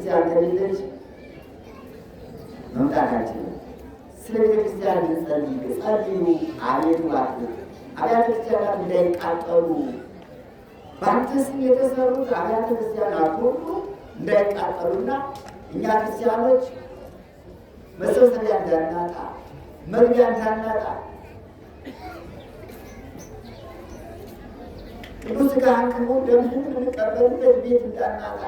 ቤተክርስቲያን ከሌለች መምጣታችን። ስለ ቤተክርስቲያን እንጸልይ፣ ጸልዩ። አቤቱ እባክህ አብያተ ክርስቲያናት እንዳይቃጠሉ፣ በአንተ ስም የተሰሩት አብያተ ክርስቲያናት ሁሉ እንዳይቃጠሉና እኛ ክርስቲያኖች መሰብሰቢያ እንዳናጣ፣ መግቢያ እንዳናጣ፣ ቅዱስ ሥጋህን ክቡር ደምህን የምንቀበልበት ቤት እንዳናጣ፣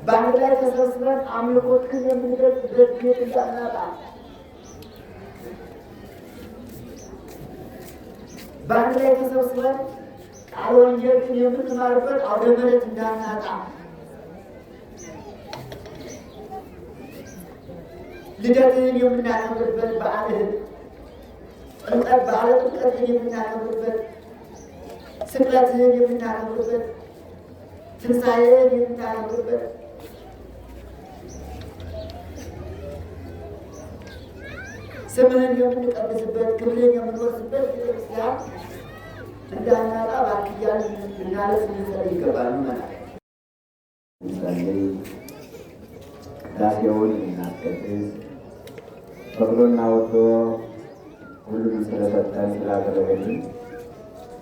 በአንድ ላይ ተሰብስበን አምልኮትህን የምንገልጽበት ቤት እንዳናጣ፣ በአንድ ላይ ተሰብስበን ቃለ ወንጌልን የምንማርበት አውደ ምሕረት እንዳናጣ፣ ልደትህን የምናከብርበት በዓልህን ጥምቀት በዓለ ጥምቀትህን የምናከብርበት፣ ስቅለትህን የምናከብርበት፣ ትንሣኤህን የምናከብርበት፣ ስምህን የምንቀድስበት፣ ክብርህን የምንወርስበት ቤተክርስቲያን እንዳናጣ እባክህ እያልን ልናለቅስ ልንጸልይ ይገባል። እንጸልይ። ቅዳሴውን እናስቀድስ። ፈቅዶና ወዶ ሁሉንም ስለሰጠን ስላደረገልን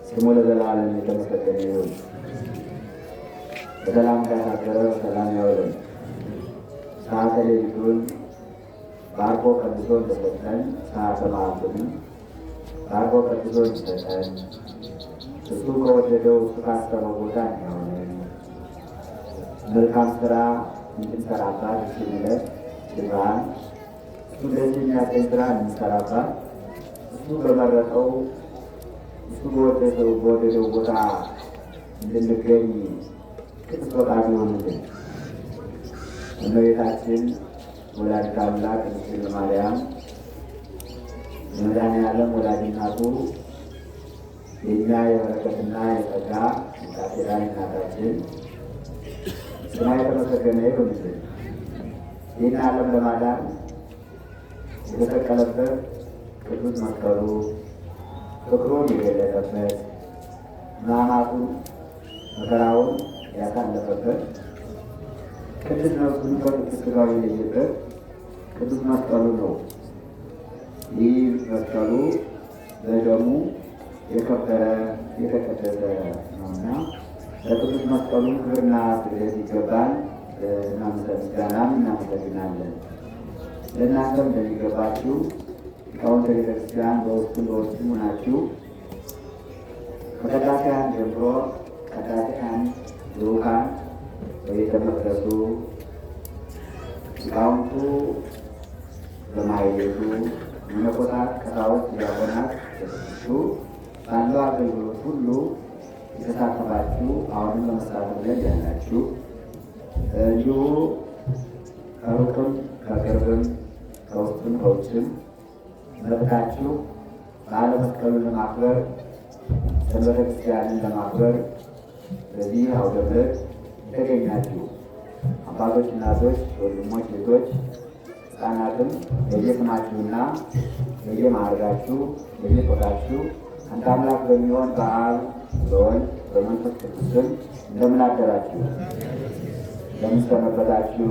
ስሙ ለዘላለም የተመሰገነ ይሁን። በሰላም እንዳሳደረ በሰላም ያውለን። ሰዓተ ሌሊቱን ባርኮ ቀድሶ እንደሰጠን ሰዓተ መዓልቱንም ባርኮ ቀድሶ እንዲሰጠን እሱ ከወደደው እሱ ካሰበው ቦታ እንዲሆነን መልካም ስራ እንድንሰራባት ሲምለት ሲባል እሱ ደስ የሚያሰኝ ስራ እንድንሰራባት እሱ በመረጠው እሱ በወደደው ቦታ እንድንገኝ ቅዱስ ፈቃዱ ይሁንልን። እመቤታችን ወላዲተ አምላክ ቅድስት ድንግል ማርያም የመድኃኔዓለም ወላዲተ እናቱ የእኛ የበረከትና የጸጋ ቃል እናታችን ስሟ የተመሰገነ ይሁንልን። ይህን ዓለም ለማዳን የተሰቀለበት ቅዱስ መስቀሉ ፍቅሩን የገለጠበት ሕማማቱን መከራውን ያሳለፈበት ቅዱስ ነፍሱን ከቅዱስ ሥጋው የለየበት ቅዱስ መስቀሉ ነው። ይህ መስቀሉ በደሙ የከበረ የተቀደሰ ነውና ለቅዱስ መስቀሉ ክብርና ስግደት ይገባል። ምስጋናም እናመሰግናለን። ለእናንተም እንደሚገባችሁ ሊቃውንተ ቤተክርስቲያን በውስጡም በውጭም ሆናችሁ ከቀዳሴያን ጀምሮ ቀዳሴያን ልዑካን በቤተ መቅደሱ ሊቃውንቱ በማኅሌቱ መነኮሳት፣ ቀሳውስት፣ ዲያቆናት በስሱ ባለው አገልግሎት ሁሉ የተሳተፋችሁ አሁንም በመሳተፍ ላይ ያላችሁ እንዲሁ ከሩቅም ከቅርብም ከውስጥም ከውጭም መጥታችሁ በዓለ መስቀሉን ለማክበር ሰንበተ ክርስቲያንን ለማክበር በዚህ አውደ ምሕረት የተገኛችሁ አባቶች፣ እናቶች፣ ወንድሞች፣ ሴቶች፣ ሕፃናትም በየስማችሁና በየማዕረጋችሁ በየቆታችሁ አንድ አምላክ በሚሆን በአብ በወልድ በመንፈስ ቅዱስ ስም እንደምን አደራችሁ? እንደምን ሰነበታችሁ?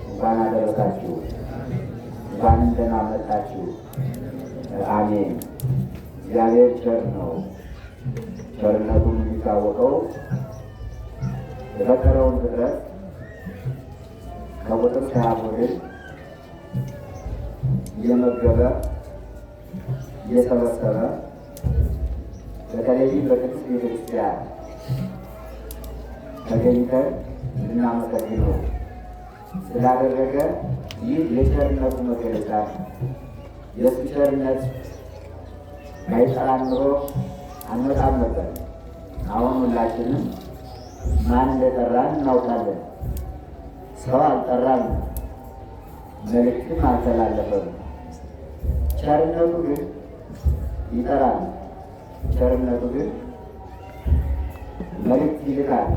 እንኳን አደረሳችሁ። እንኳን ደህና መጣችሁ። አሜን። እግዚአብሔር ቸር ነው። ቸርነቱን የሚታወቀው የፈጠረውን ፍጥረት ከቁጥር ሳያጎድል እየመገበ እየሰበሰበ በተለይም በቅድስት ቤተክርስቲያን ተገኝተን እንድናመሰግነው ስላደረገ ይህ የቸርነቱ መገለጫ ነው። የእሱ ቸርነት ባይጠራን ኖሮ አንመጣም ነበር። አሁን ሁላችንም ማን እንደጠራን እናውቃለን። ሰው አልጠራም፣ መልእክትም አልተላለፈም። ቸርነቱ ግን ይጠራል። ቸርነቱ ግን መልእክት ይልካል።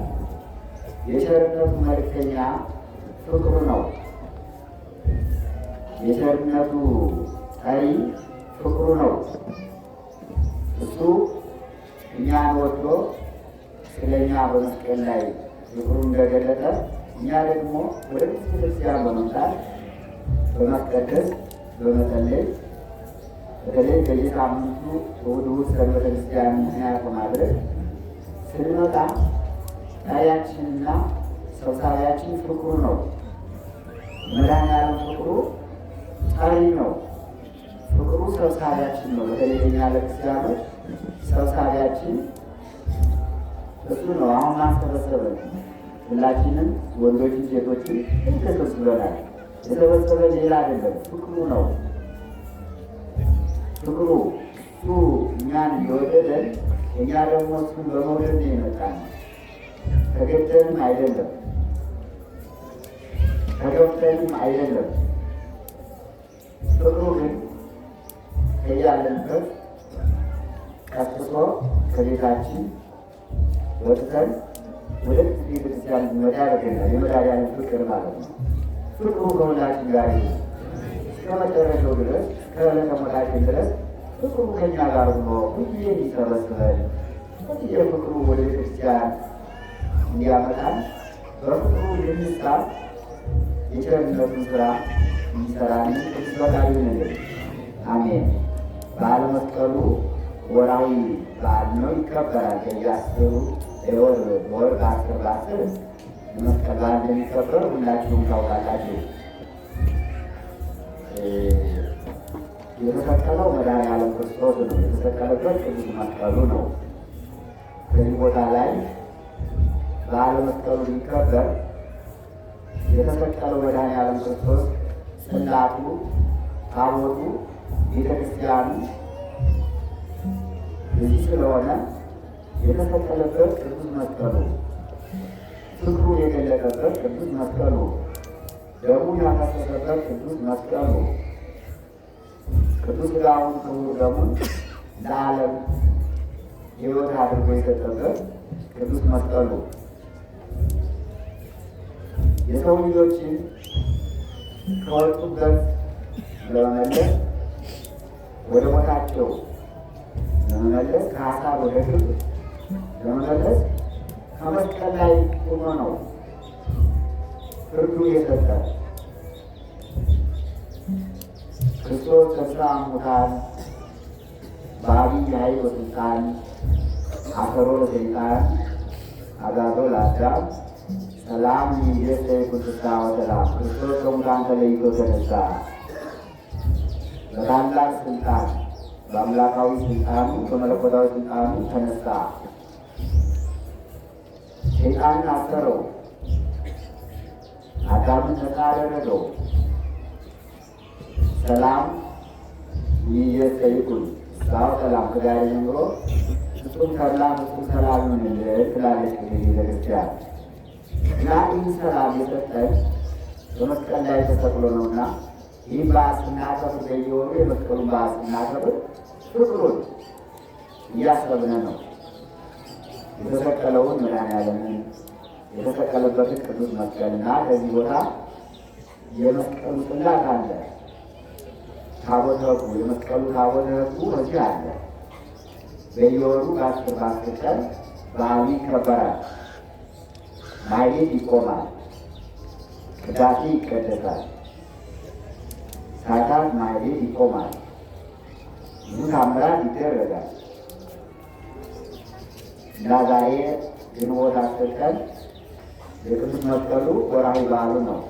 የቸርነቱ መልእክተኛ ፍቅሩ ነው። የቸርነቱ ጠሪ ፍቅሩ ነው። እሱ እኛን ወዶ ስለኛ በመስቀል ላይ ፍቅሩን እንደገለጠ እኛ ደግሞ ወደ ቤተክርስቲያን በመምጣት በማስቀደስ በመጸለይ በተለይ በየሳምንቱ እሑድ እሑድ ሰንበተ ክርስቲያን ምክንያት በማድረግ ስንመጣ ጣሪያችንና ሰብሳቢያችን ፍቅሩ ነው። መድኃኔዓለም ፍቅሩ ጣሪ ነው። ፍቅሩ ሰብሳቢያችን ነው። በተለይ ለእኛ ለክርስቲያኖች ሰብሳቢያችን እሱ ነው። አሁን ማሰበሰበን ሁላችንም ወንዶችን ሴቶችን ተሰብስበናል። የሰበሰበ ሌላ አይደለም፣ ፍቅሩ ነው። ፍቅሩ እሱ እኛን እየወደደን እኛ ደግሞ እሱን በመውደድ ነው የመጣን። ተገደንም አይደለም፣ ተገፍተንም አይደለም። ፍቅሩ ግን ከያለንበት ቀስቅሶ ከቤታችን ወጥተን ወደ ቤተክርስቲያን መዳ ያደርገናል። የመድኃኔዓለም ፍቅር ማለት ነው። ፍቅሩ ከሁላችን ጋር እስከ መጨረሻው ድረስ እስከ ዕለተ ሞታችን ድረስ ፍቅሩ ከኛ ጋር ሆኖ ሁሌ እንዲሰበስበን ሁሌ ፍቅሩ ወደ ቤተክርስቲያን እንዲያመጣን በፍቅሩ እንድንሳብ የቸርነቱን ስራ እንዲሰራን ቅዱስ ፈቃዱ ይሁንልን። አሜን። በዓለ መስቀሉ ወርሃዊ በዓል ነው፣ ይከበራል። በየአስሩ ወር በ10 በ10 መስቀል በዓል እንደሚከበር ሁላችሁም ታውቃላችሁ። የተሰቀለው መድኃኔዓለም ክርስቶስ ነው። የተሰቀለበት ቅዱስ መስቀሉ ነው። ከዚህ ቦታ ላይ በዓለ መስቀሉ ሊከበር የተሰቀለው መድኃኔዓለም ክርስቶስ ጽላቱ፣ ታቦቱ፣ ቤተክርስቲያኑ እዚህ ስለሆነ የተሰቀለበት ቅዱስ መስቀሉ፣ ፍቅሩ የገለጠበት ቅዱስ መስቀሉ፣ ደሙን ያፈሰሰበት ቅዱስ መስቀሉ፣ ቅዱስ ሥጋውን ክቡር ደሙን ለዓለም ሕይወት አድርጎ የሰጠበት ቅዱስ መስቀሉ የሰው ልጆችን ከወጡበት ለመመለስ ወደ ቦታቸው ለመመለስ ከሀሳብ ወደ ግብ ለመመለስ ከመስቀል ላይ ሆኖ ነው ፍርዱ የሰጠ። ክርስቶስ ተስፋ ሙታን በዐቢይ ኃይል ወሥልጣን አሰሮ ለሰይጣን አግዓዞ ለአዳም ሰላም ይእዜሰ ኩልክታ ወሰላም። ክርስቶስ ከሙታን ተለይቶ ተነሳ። በታላቅ ስልጣን በአምላካዊ ስልጣኑ በመለኮታዊ ስልጣኑ ተነሳ። ሰይጣንን አሰረው፣ አዳምን ነፃ አደረገው። ሰላም ይእዜሰ ይኩን እስካሁ ሰላም ከዛሬ ጀምሮ ፍጹም ተድላ ፍጹም ሰላም ይሁንልን ትላለች ቤተክርስቲያን። እና ይህ ሰላም የሰጠን በመስቀል ላይ ተሰቅሎ ነውና ይህ በዓል ስናከብር በየወሩ የመስቀሉን በዓል ስናከብር ፍቅሩን እያሰብን ነው። የተሰቀለውን መድኃኔዓለምን የተሰቀለበትን ቅዱስ መስቀልና ከዚህ ቦታ የመስቀሉ ጽላት አለ። ታቦተ ሕጉ የመስቀሉ ታቦተ ሕጉ በዚህ አለ። በየወሩ በ10 ቀን በዓሉ ይከበራል። ማኅሌት ይቆማል። ቅዳሴ ይቀደሳል። ሰዓታት ማኅሌት ይቆማል። ብዙ ታምራት ይደረጋል እና ዛሬ ግንቦት 10 ቀን የቅዱስ መስቀሉ ወርሃዊ በዓሉ ነው።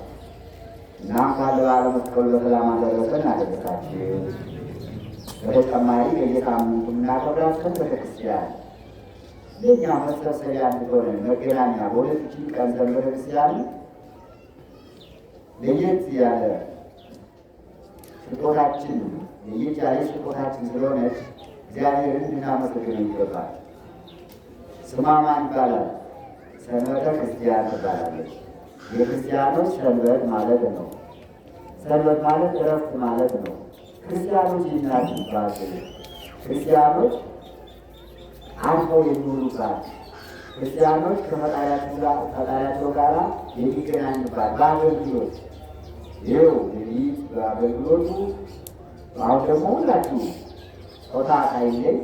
እናም ካለ በዓለ መስቀሉ በሰላም አደረሰን አደረሳችሁ። በተጨማሪ በየሳምንቱ የምናከብራት ሰንበተ ክርስቲያን የእኛ መሰብሰቢያ እንድትሆን መገናኛ በሁለት ቀን ሰንበተ ክርስቲያን ለየት ያለ ስጦታችን ለየት ያለ ስጦታችን ስለሆነች እግዚአብሔርን እንድናመሰግነው ይገባል። ስሟ ማን ይባላል? ሰንበተ ክርስቲያን ትባላለች። የክርስቲያኖች ሰንበት ማለት ነው። ሰንበት ማለት እረፍት ማለት ነው። ክርስቲያኖች የሚናጩባት፣ ክርስቲያኖች አርፈው የሚውሉባት፣ ክርስቲያኖች ከፈጣሪያቸው ጋር የሚገናኙባት በአገልግሎት ይኸው ሌሊት በአገልግሎቱ አሁን ደግሞ ሁላችሁ ጾታ ሳይለይ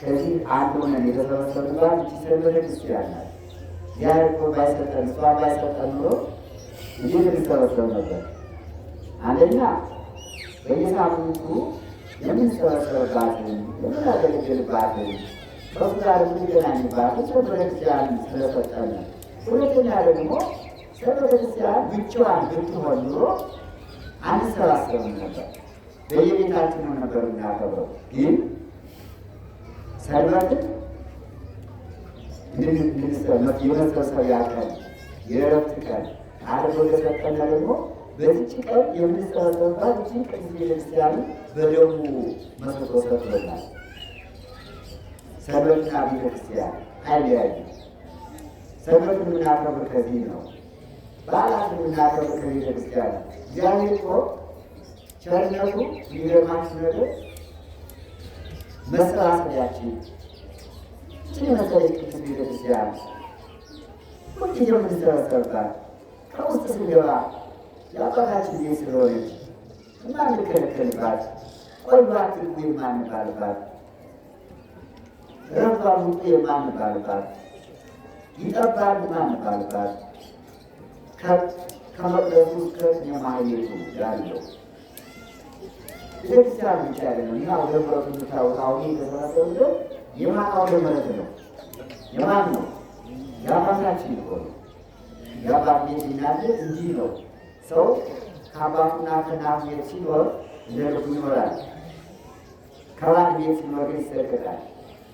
ከዚህ አንዱ ነን የተሰበሰብንባት እቺ ሰንበተ ክርስቲያን ናት። ያ እኮ ባይሰጠን እሷ ባይሰጠን ኑሮ እንዴት እንሰበሰብ ነበር? አንደኛ በየሳምንቱ የምንሰበሰብባትን የምናገለግልባትን ከሱ ጋር የምንገናኝባትን ሰንበተ ክርስቲያን ስለሰጠን፣ ሁለተኛ ደግሞ ሰንበተ ክርስቲያን ብቻዋን ብትሆን ኑሮ አንሰባሰብም ነበር፣ በየቤታችን ነበር የምናከብረው። ግን ሰንበትን የመሰብሰቢያ ቀን የእረፍት ቀን አድርጎ የሰጠን ደግሞ በዚች ቀን የምንሰበሰብባት እችን ቅድስት ቤተክርስቲያንን በደሙ መስርቶ ሰጥቶናል። ሰንበትና ቤተክርስቲያን አይለያዩም። ሰንበት የምናከብር ከዚህ ነው። በዓላት የምናከብር ከቤተክርስቲያን ነው። እግዚአብሔር እኮ ቸርነቱ የሚገርማችሁ ነገር መሰባሰቢያችን እችን የመሰለች ቅድስት ቤተክርስቲያን ሁልጊዜ የምንሰበሰብባት ከውስጥ ስንገባ የአባታችን ቤት ስለሆነች የማንከለከልባት፣ ቆዩ አትግቡ የማንባልባት፣ ረፍቷ ውጡ የማንባልባት፣ ይጠባል የማንባልባት ከመቅደሱ እስከ ማህሌቱ ያለው ቤተክርስቲያን ብቻ አይደለም። ይህ አውደ ምሕረቱ የምታዩት አሁን የተሰበሰብበት የማን አውደ ምሕረት ነው? የማን ነው? የአባታችን እኮ ነው። የአባት ቤት ሲናገር እንዲህ ነው። ሰው ከአባቱና ከእናቱ ቤት ሲኖር እንደ ልቡ ይኖራል። ከባል ቤት ሲኖር ግን ይሰደዳል።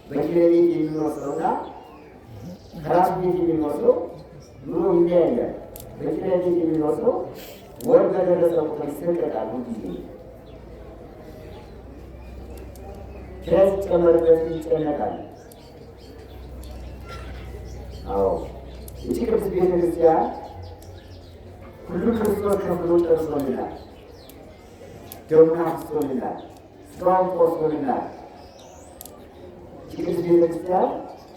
በኪራይ ቤት የሚኖር ሰውና ከራሱ ቤት የሚኖር ሰው ኑሮ ይለያያል። በኪራይ ቤት የሚኖር ሰው ወር በደረሰ ቁጥር ይሰደዳል። ሁልጊዜ ኪራይ ሲጨመርበት ይጨነቃል። አዎ ይቺ ቅድስት ቤተክርስቲያን ሁሉ ክርስቶስ ከፍሎ ጨርሶልናል። ደሙን አፍስሶልናል። ስጋውን ቆርሶልናል። ይቺ ቅድስት ቤተክርስቲያን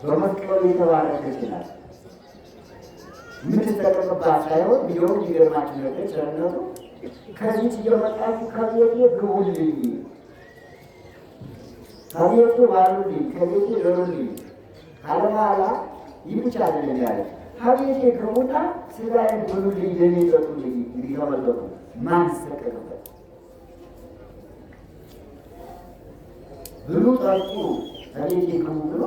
በመስቀሉ የተባረከች ናት። የምትጠቀምባት ሳይሆን ቢሆን ሊገርማችሁ ነገር ቸርነቱ ከዚች እየመጣችሁ ከቤቴ ግቡልኝ፣ ከቤቴ ዋሉልኝ፣ ከቤቴ ዘሩልኝ ካለ በኋላ ይህ ብቻ አይደለም ያለ ከቤቴ ግቡና ስጋዬን ብሉልኝ፣ ደሜን ጠጡልኝ። እንግዲህ ተመልከቱ ማን ይሰቀልበት? ብሉ ጠጡ ከቤቴ ግቡ ብሎ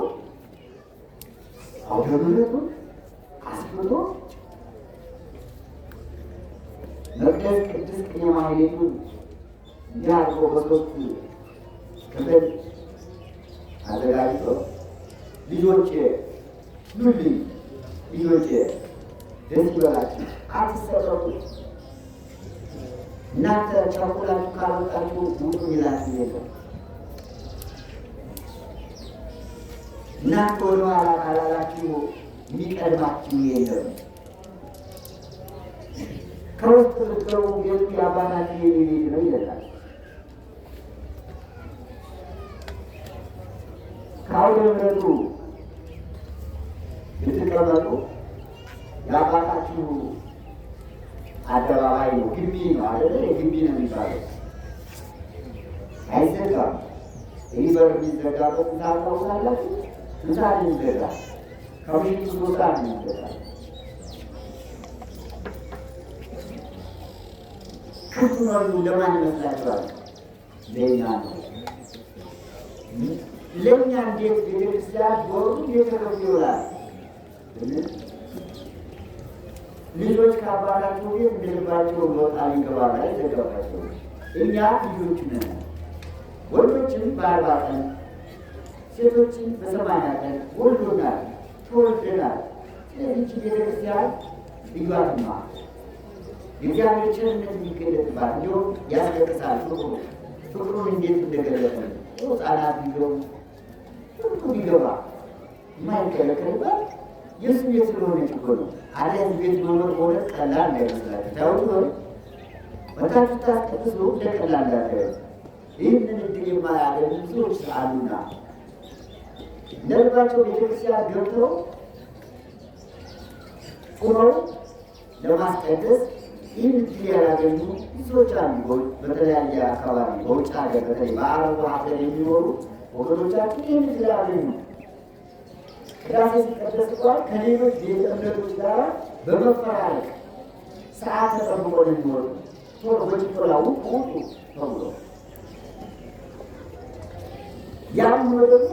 አውደ ምሕረቱን አስፍቶ መቅደስ ቅድስት ቅኔ ማህሌቱን እንዲህ አድርጎ በሶስት ክፍል አዘጋጅቶ ልጆቼ ኑልኝ፣ ልጆቼ ደስ ይበላችሁ፣ አትሰረቁ፣ እናንተ ቸኩላችሁ ካልወጣችሁ ውጡ ይላችሁ የለም። እናንተ ወደኋላ ካላላችሁ የሚቀድማችሁ የለም። ከውስጥ ብትገቡ ቤቱ የአባታችሁ የቤት ነው ይላል። ከአውደ ምሕረቱ ብትቀመጡ የአባታችሁ አደባባይ ነው፣ ግቢ ነው አይደለ? የግቢ ነው የሚባለው። አይዘጋም። ይህ በር የሚዘጋበት ታውቃላችሁ? ምሳሌ ይዘጋል። ከምሽቱ 3 ሰዓት ይዘጋል። ክፉ ነው ለማን ይመስላችኋል? ለእኛ ነው። ለእኛ እንዴት ቤተክርስቲያን ዶሩ እየተረፉ ይውላል። ልጆች ከአባታቸው ቤት እንደልባቸው መውጣ ይገባል አይዘጋባቸው። እኛ ልጆች ነን። ወንዶችም በ40 ቀን ሴቶችን በ80 ቀን ወልዶናል፣ ተወልደናል። ስለዚህ ቤተክርስቲያን ልዩአትማ የእግዚአብሔር ቸርነት የሚገለጥባት እንዲሁም ያስለቅሳል። ፍቅሩን እንዴት እንደገለጠ ሕፃናት ቢገቡ ሁሉ ቢገባ የማይከለከልባት የእሱ ቤት ስለሆነች እኮ ነው። አሊያም ቤት መኖር ሆነ ቀላል እንዳይመስላችሁ ታውቁ ሆነ ወታችሁ ታስቀጥሱ ለቀላል እንዳታዩ። ይህንን እድል የማያገኙ ብዙዎች አሉና ለልባቸው ቤተክርስቲያን ገብተው ቁመው ለማስቀደስ ይህን እድል ያላገኙ ብዙዎች አሉ። በተለያየ አካባቢ በውጭ ሀገር በተለይ በአረቡ ሀገር የሚኖሩ ወገኖቻችን ይህን ስላገኙ ቅዳሴ ሲቀደስ እንኳን ከሌሎች ቤተ እምነቶች ጋር በመፈራረቅ ሰዓት ተጠብቆ ነው የሚወጡ። ቶሎ በጭፈራ ውጡ ውጡ ተብሎ ያም ሆኖ ደግሞ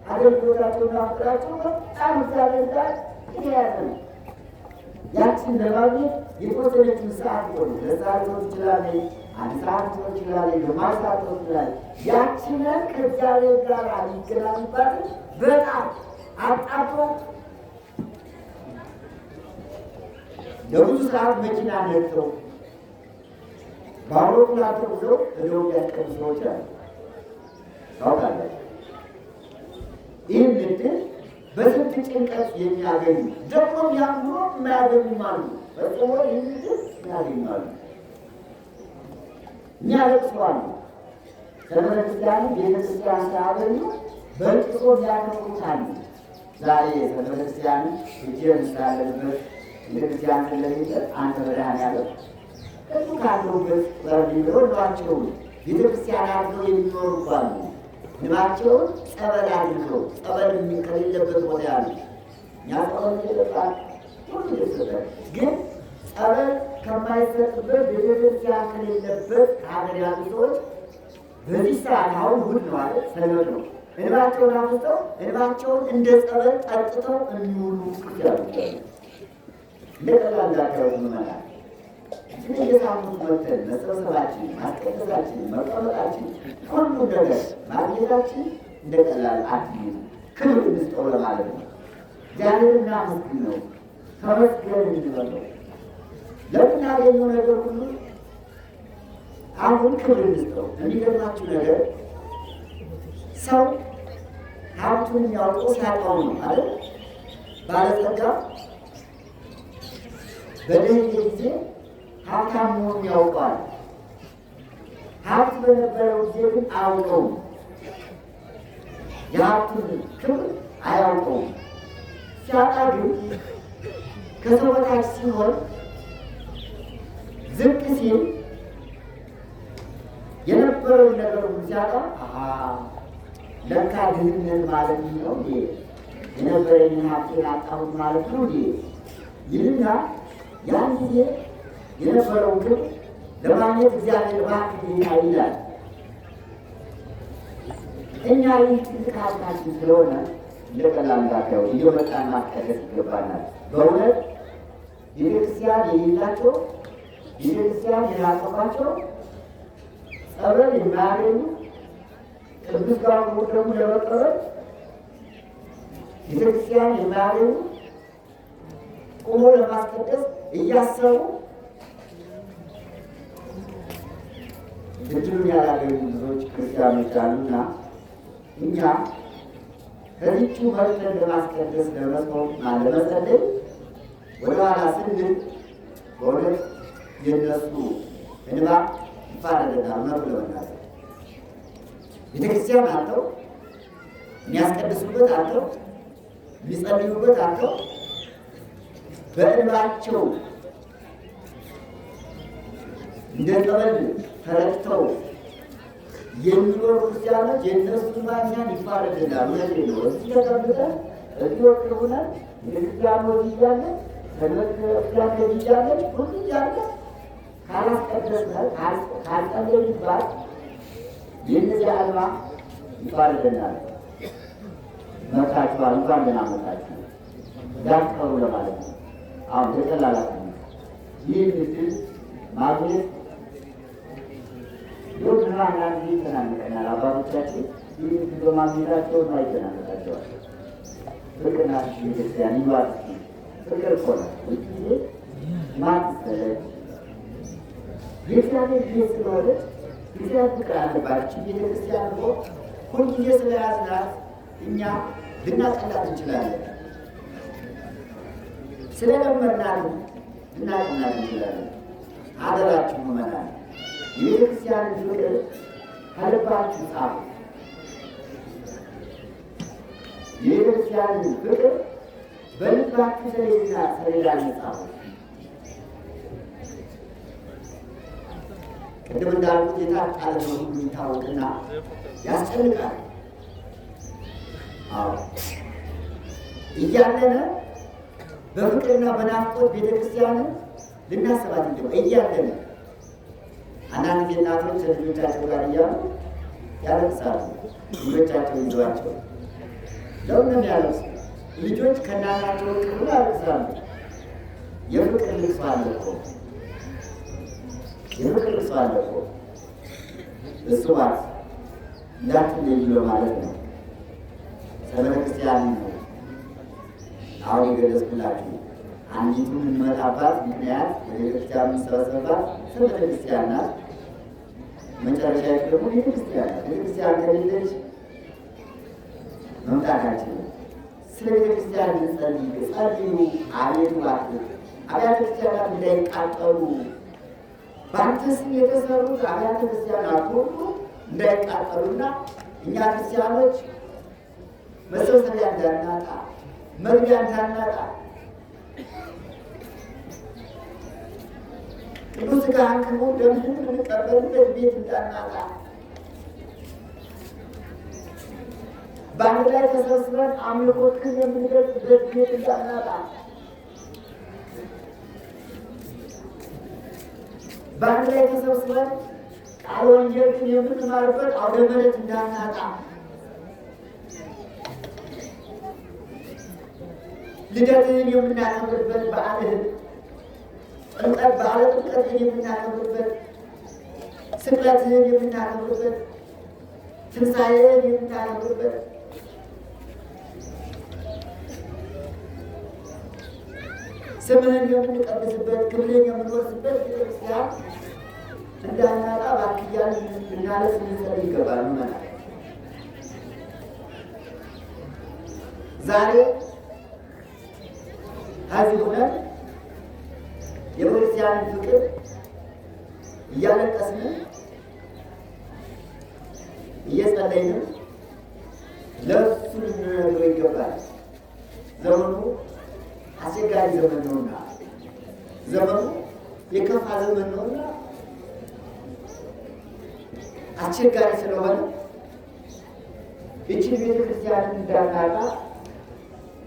አገልግሎታቸውና ፍቅራቸው በጣም እግዚአብሔር ጋር የተያያዘ ነው። ያችን ለማግኘት የተወሰነችን ሰዓት ሆኑ ለዛ ሊሆን ይችላል፣ አንድ ሰዓት ሊሆን ይችላል፣ ግማሽ ሰዓት ሊሆን ይችላል። ያችንን ከእግዚአብሔር ጋር የሚገናኙባትን በጣም አጣቶ ለብዙ ሰዓት መኪና ነድተው በአውሮፕላን ተጉዘው እደው ያስቀሩ ሰዎች አሉ። ታውቃላችሁ። ይህን እድል በስንት ጭንቀት የሚያገኙ ደግሞ ያምኖ የማያገኙም አሉ። በጽሞ ይህን እድል ያገኛሉ። የሚያለቅሱ አሉ። ዘመነ ክርስቲያኑ ቤተክርስቲያን ሳያገኙ በልቅሶ ሊያከብሩት አሉ። ዛሬ ዘመነ ክርስቲያን እጅን ስላለበት ቤተክርስቲያን ስለሚጠጥ አንተ መድኃኔዓለም እሱ ካለሁበት ሊሆኗቸውን ቤተክርስቲያን አድርገው የሚኖሩ አሉ። ንባቸውን ጸበል አድርገው ጸበል ከሌለበት ቦታ ያሉ እኛ ጸበል እየጠጣን ሁሉ ይሰጣል። ግን ጸበል ከማይሰጥበት ቤተክርስቲያን ከሌለበት ከሀገር ያሉ ሰዎች በዚህ ሰዓት አሁን እሑድ ነው ማለት ሰንበት ነው። እንባቸውን አፍስሰው እንባቸውን እንደ ጸበል ጠጥተው የሚውሉ ያሉ ለቀላላቸው ምመናል የሳምንት መተን መሰብሰባችን፣ ማስቀደሳችን፣ መቀመጣችን ሁሉ ነገር ማግኘታችን እንደ ቀላል አትይዙ። ክብር እንስጠው ለማለት ነው። እግዚአብሔር እናመስግን ነው። ተመስገን እንድበለው ለምናገኘው ነገር ሁሉ አሁን ክብር እንስጠው። የሚገርማችሁ ነገር ሰው ሀብቱን የሚያውቀው ሲያጣው ነው ማለት ባለጸጋ በደህንነት ጊዜ ሀብታም መሆኑን ያውቃል። ሀብት በነበረው ጊዜ ግን አያውቀውም። የሀብቱን ክብር አያውቀውም። ሲያጣ ግን ከሰው በታች ሲሆን ዝቅ ሲል የነበረውን ነገር ሁሉ ሲያጣ ለካ ድህነት ማለት ነው እንዴ፣ የነበረኝን ሀብቴን አጣሁት ማለት ነው እንዴ ይልና ያን ጊዜ የነበረውን ክብር ለማግኘት እግዚአብሔር እባክህ ጌታ ይላል። እኛ ይህ ትልቅ ሀብታችን ስለሆነ ለቀላል እንዳታዩ እየመጣን ማስቀደስ ይገባናል። በእውነት ቤተክርስቲያን የሌላቸው ቤተክርስቲያን የራቀባቸው ጸበል የማያገኙ ቅዱስ ሥጋውን ደግሞ ለመቀበል ቤተክርስቲያን የማያገኙ ቆሞ ለማስቀደስ እያሰቡ እድሉን ያላገኙ ብዙዎች ክርስቲያኖች አሉና እኛ ከዚቹ መርጠን ለማስቀደስ ለመስሆን ለመጸለይ ወደኋላ ስንል በእውነት የነሱ እንባ ይፋረደናል። እውነቱ ለመናገር ቤተክርስቲያን አለው፣ የሚያስቀድሱበት አለው፣ የሚጸልዩበት አለው። በእንባቸው እንደ ጠበል ተረድተው የሚኖሩ ክርስቲያኖች የእነሱ ማኛን ይፋረድናል። እውነቴን ነው። እዚህ ተቀምጠን እዚህ ወቅት ሆነን ቤተክርስቲያኖች እያለ ሰንበት ክርስቲያን እያለች ሁሉ እያለ ካላስቀደስነ ካልጸለይንባት የእነዚያ እንባ ይፋረድናል። መታችኋል፣ እንኳን ደህና መጣችሁ ዳቀሩ ለማለት ነው። አሁን ተቀላላት ይህን እድል ማግኘት ዶክና አንዳንድ ይተናነቀናል። አባቶቻችን ይህን እድል በማግኘታቸው ይተናነቃቸዋል። ፍቅርና ቤተክርስቲያን ይዋት ፍቅር እኮ ነው። ሁልጊዜ ማትሰለች የእግዚአብሔር ቤት ስለሆነች እግዚአብሔር ፍቅር አለባችሁ። ቤተክርስቲያን እኮ ሁልጊዜ ስለያዝናት እኛ ልናቀላት እንችላለን። ስለለመድናት ልናቀላት እንችላለን። አደራችሁ ምዕመናን የቤተክርስቲያንን ፍቅር ከልባችሁ ጻፉ። የቤተክርስቲያንን ፍቅር በልባችሁ ሰሌዳ ጻፉ። ቅድም እንዳልኩት የታጣለ ሁሉ ይታወቅና ያስጨንቃል። አዎ እያለነ በፍቅርና በናፍቆት ቤተክርስቲያንን ልናስባት እንዲሁ እያለነ አንዳንድ ጊዜ እናቶች ልጆቻቸው ጋር እያሉ ያለቅሳሉ። ልጆቻቸው ይዘዋቸው ለምን ያለቅሱ? ልጆች ከእናታቸው ቅርቡ ያለቅሳሉ። የፍቅር ልቅሶ አለ እኮ፣ የፍቅር ልቅሶ አለ እኮ። እሱ ማለት እንዳትለዩ ማለት ነው። ሰንበተ ክርስቲያን ነው አሁን የገለጽኩላችሁ። አንዲቱ የምንመጣባት ምክንያት ቤተክርስቲያን የምንሰበሰብባት ሰንበተ ክርስቲያን ናት። መጨረሻ ደግሞ ቤተክርስቲያን ናት። ቤተክርስቲያን ከሌለች መምጣታችን ነው። ስለ ቤተክርስቲያን እንጸልይ፣ ጸልዩ። አቤቱ እባክህ አብያተ ክርስቲያናት እንዳይቃጠሉ፣ በአንተ ስም የተሰሩት አብያተ ክርስቲያናት ሁሉ እንዳይቃጠሉና እኛ ክርስቲያኖች መሰብሰቢያ እንዳናጣ፣ መግቢያ እንዳናጣ፣ ቅዱስ ሥጋህን ክቡር ደምህን የምንቀበልበት ቤት እንዳናጣ፣ በአንድ ላይ ተሰብስበን አምልኮትህን የምንገልጽበት ቤት እንዳናጣ፣ በአንድ ላይ ተሰብስበን ቃለ ወንጌልን የምንማርበት አውደ ምሕረት እንዳናጣ፣ ልደትህን የምናከብርበት በዓልህን በዓለ ጥምቀትህን የምናከብርበት፣ ስቅለትህን የምናከብርበት፣ ትንሣኤህን የምናከብርበት፣ ስምህን የምንቀድስበት፣ ክብርህን የምንወርስበት ቤተክርስቲያን እንዳናጣ እባክህ እያልን ልናለቅስ ልንጸልይ ይገባል። ማለት ዛሬ ከዚህ ሆነን የቤተክርስቲያንን ፍቅር እያለቀስን እየጸለይን ለእሱ ልንነግረው ይገባል። ዘመኑ አስቸጋሪ ዘመን ነውና፣ ዘመኑ የከፋ ዘመን ነውና አስቸጋሪ ስለሆነ ይህችን ቤተክርስቲያንን እንዳናጣ፣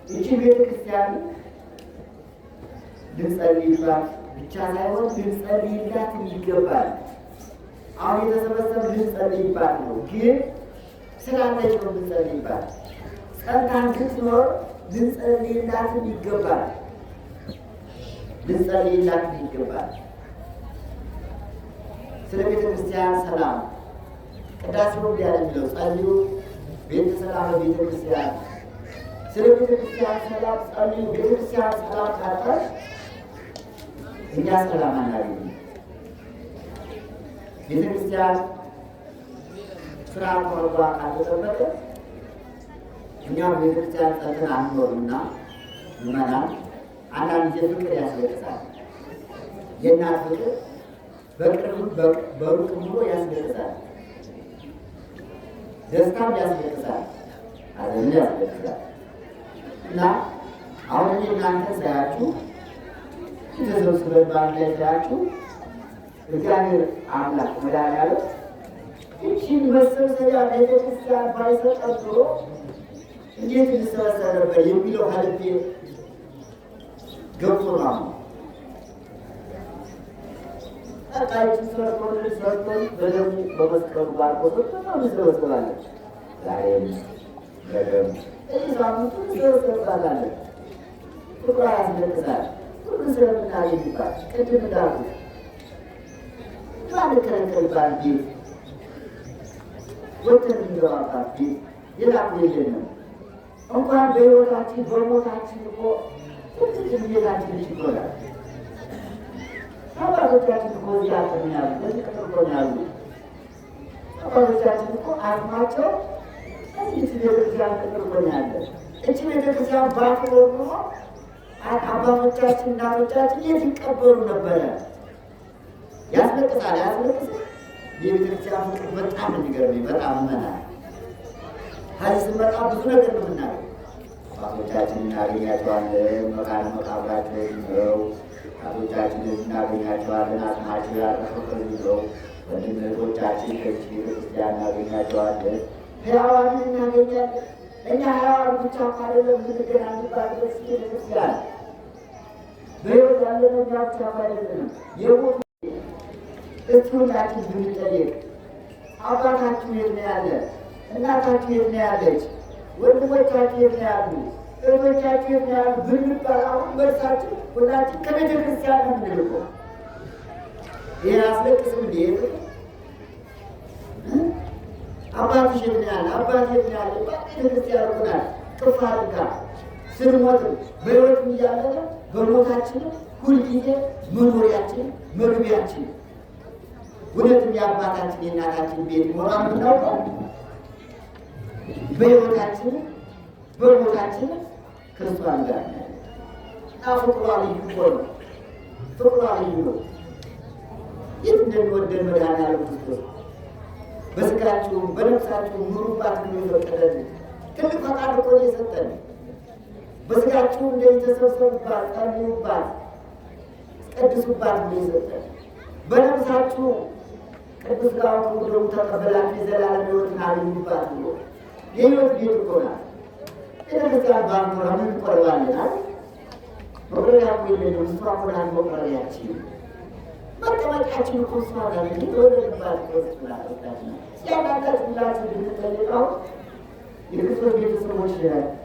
ይህችን ቤተክርስቲያንን ልንጸልይባት ብቻ ሳይሆን ልንጸልይላት ይገባል። አሁን የተሰበሰብ ልንጸልይባት ነው፣ ግን ስላለች ነው ልንጸልይባት። ጸንታን ስትኖር ልንጸልይላትም ይገባል፣ ልንጸልይላትም ይገባል። ስለ ቤተክርስቲያን ሰላም ቅዳሴው እንዲያለ የሚለው ጸልዩ ቤተ ሰላም ቤተክርስቲያን። ስለ ቤተክርስቲያን ሰላም ጸልዩ። ቤተክርስቲያን ሰላም ካጣች እኛ ሰላም አናገኝም። ቤተክርስቲያን ስርዓት ወርዷ ካልተጠበቀ እኛም ቤተክርስቲያን ጸንተን አንኖርምና ምዕመናን አንዳንድ ጊዜ ፍቅር ያስለቅሳል። የእናት ፍቅር በቅርብ በሩቅ ብሎ ያስለቅሳል። ደስታም ያስለቅሳል፣ ሐዘንም ያስለቅሳል። እና አሁን እኔ እናንተ ሳያችሁ ተሰብስበን በአንድ ላይ ሳያችሁ እግዚአብሔር አምላክ መድኃኒዓለም ይህችን መሰብሰቢያ ቤተክርስቲያን ባይሰጠን ኖሮ እንዴት እንሰበሰብ ነበር የሚለው ከልቤ ገብቶ ነው። ጠቃይችን ሰርቶን በደሙ በመስቀሉ ባርኮ በጣም እንሰበሰባለን። ዛሬም ነገም ሳምንቱ እንሰበሰባለን። ፍቅሯ ያስለቅሳል። ሁሉ ስለምናገኝባት ቅድም እንዳልኩት ባንከለከልባት ቤት ወተን የሚገባባት ቤት ሌላ የለንም። እንኳን በሕይወታችን በሞታችን እኮ ሁልጊዜ ቤታችን ይጎላል። አባቶቻችን እኮ እዚህ አጥም ያሉ በዚህ ቅጥር እኮ ነው ያሉ። አባቶቻችን እኮ አቅማቸው እዚህ ቤተክርስቲያን ቅጥር እኮ ነው ያለ። እቺ ቤተክርስቲያን ባትኖር ኖሮ አባቶቻችን እናቶቻችን የት ይቀበሩ ነበረ? ያስለቅሳል፣ ያስለቅሳል። የቤተክርስቲያን ፍቅር በጣም የሚገርመኝ በጣም መናል ከዚህ ስንመጣ ብዙ ነገር ነው የምናገኝ። አባቶቻችን እናገኛቸዋለን፣ መካነ መቃብራቸው ነው። አባቶቻችን እናገኛቸዋለን፣ አጽማቸው ያረፈው ነው። ወንድም እህቶቻችን ከዚህ ቤተክርስቲያን እናገኛቸዋለን፣ ሕያዋንን እናገኛለን። እኛ ሕያዋን ብቻ አይደለም የምንገናኝባት ደስ ቤተክርስቲያን በሕይወት ያለን እኛ ብቻ አይደለም። የሞት እስቲ ሁላችን ብንጠየቅ አባታችሁ የት ነው ያለ? እናታችሁ የት ነው ያለች? ወንድሞቻችሁ የት ነው ያሉ? እህቶቻችሁ የት ነው ያሉ ብንባል አሁን መልሳችን ሁላችን ከቤተ ክርስቲያን ነው የምንልከው። ይህ አስለቅስም እንዲ አባትሽ የት ነው ያለ? አባት የት ነው ያለ? ቤተ ክርስቲያን ሆናል ቅፍ አድርጋ ስንሞትም በሕይወት እያለን በሞታችን ሁልጊዜ መኖሪያችን መግቢያችን እውነትም የአባታችን የእናታችን ቤት መሆኗን የምናውቀው በሕይወታችን በሞታችን ክርስቲያን ጋር ፍቅሯ ልዩ ሆነ። ፍቅሯ ልዩ ነው። የት እንደሚወደን መድኃኒዓለም ክርስቶስ በስጋችሁም በነፍሳችሁም ኑሩባት ብሎ የፈቀደልን ትልቅ ፈቃድ እኮ የሰጠን። በስጋችሁ እንደዚህ ተሰብሰቡባት፣ ጸልዩባት፣ ቀድሱባት ብሎ የሰጠን። በነፍሳችሁ ቅዱስ ሥጋውን ደሙን ተቀበላችሁ የዘላለም ሕይወትን አግኙባት ብሎ የሕይወት ቤት እኮ ናት ቤተክርስቲያን። ባንኖራ ምን እንቆርባለን? መቁረቢያ እኮ የለንም። እሷ እኮ ናት መቁረቢያችን። መቀመጫችን እኮ እሷ ናት። የተወለድባት ክርስቶስናቶቻችን ያዳላች ሁላችሁ ብንጠየቀው የክርስቶስ ቤተሰቦች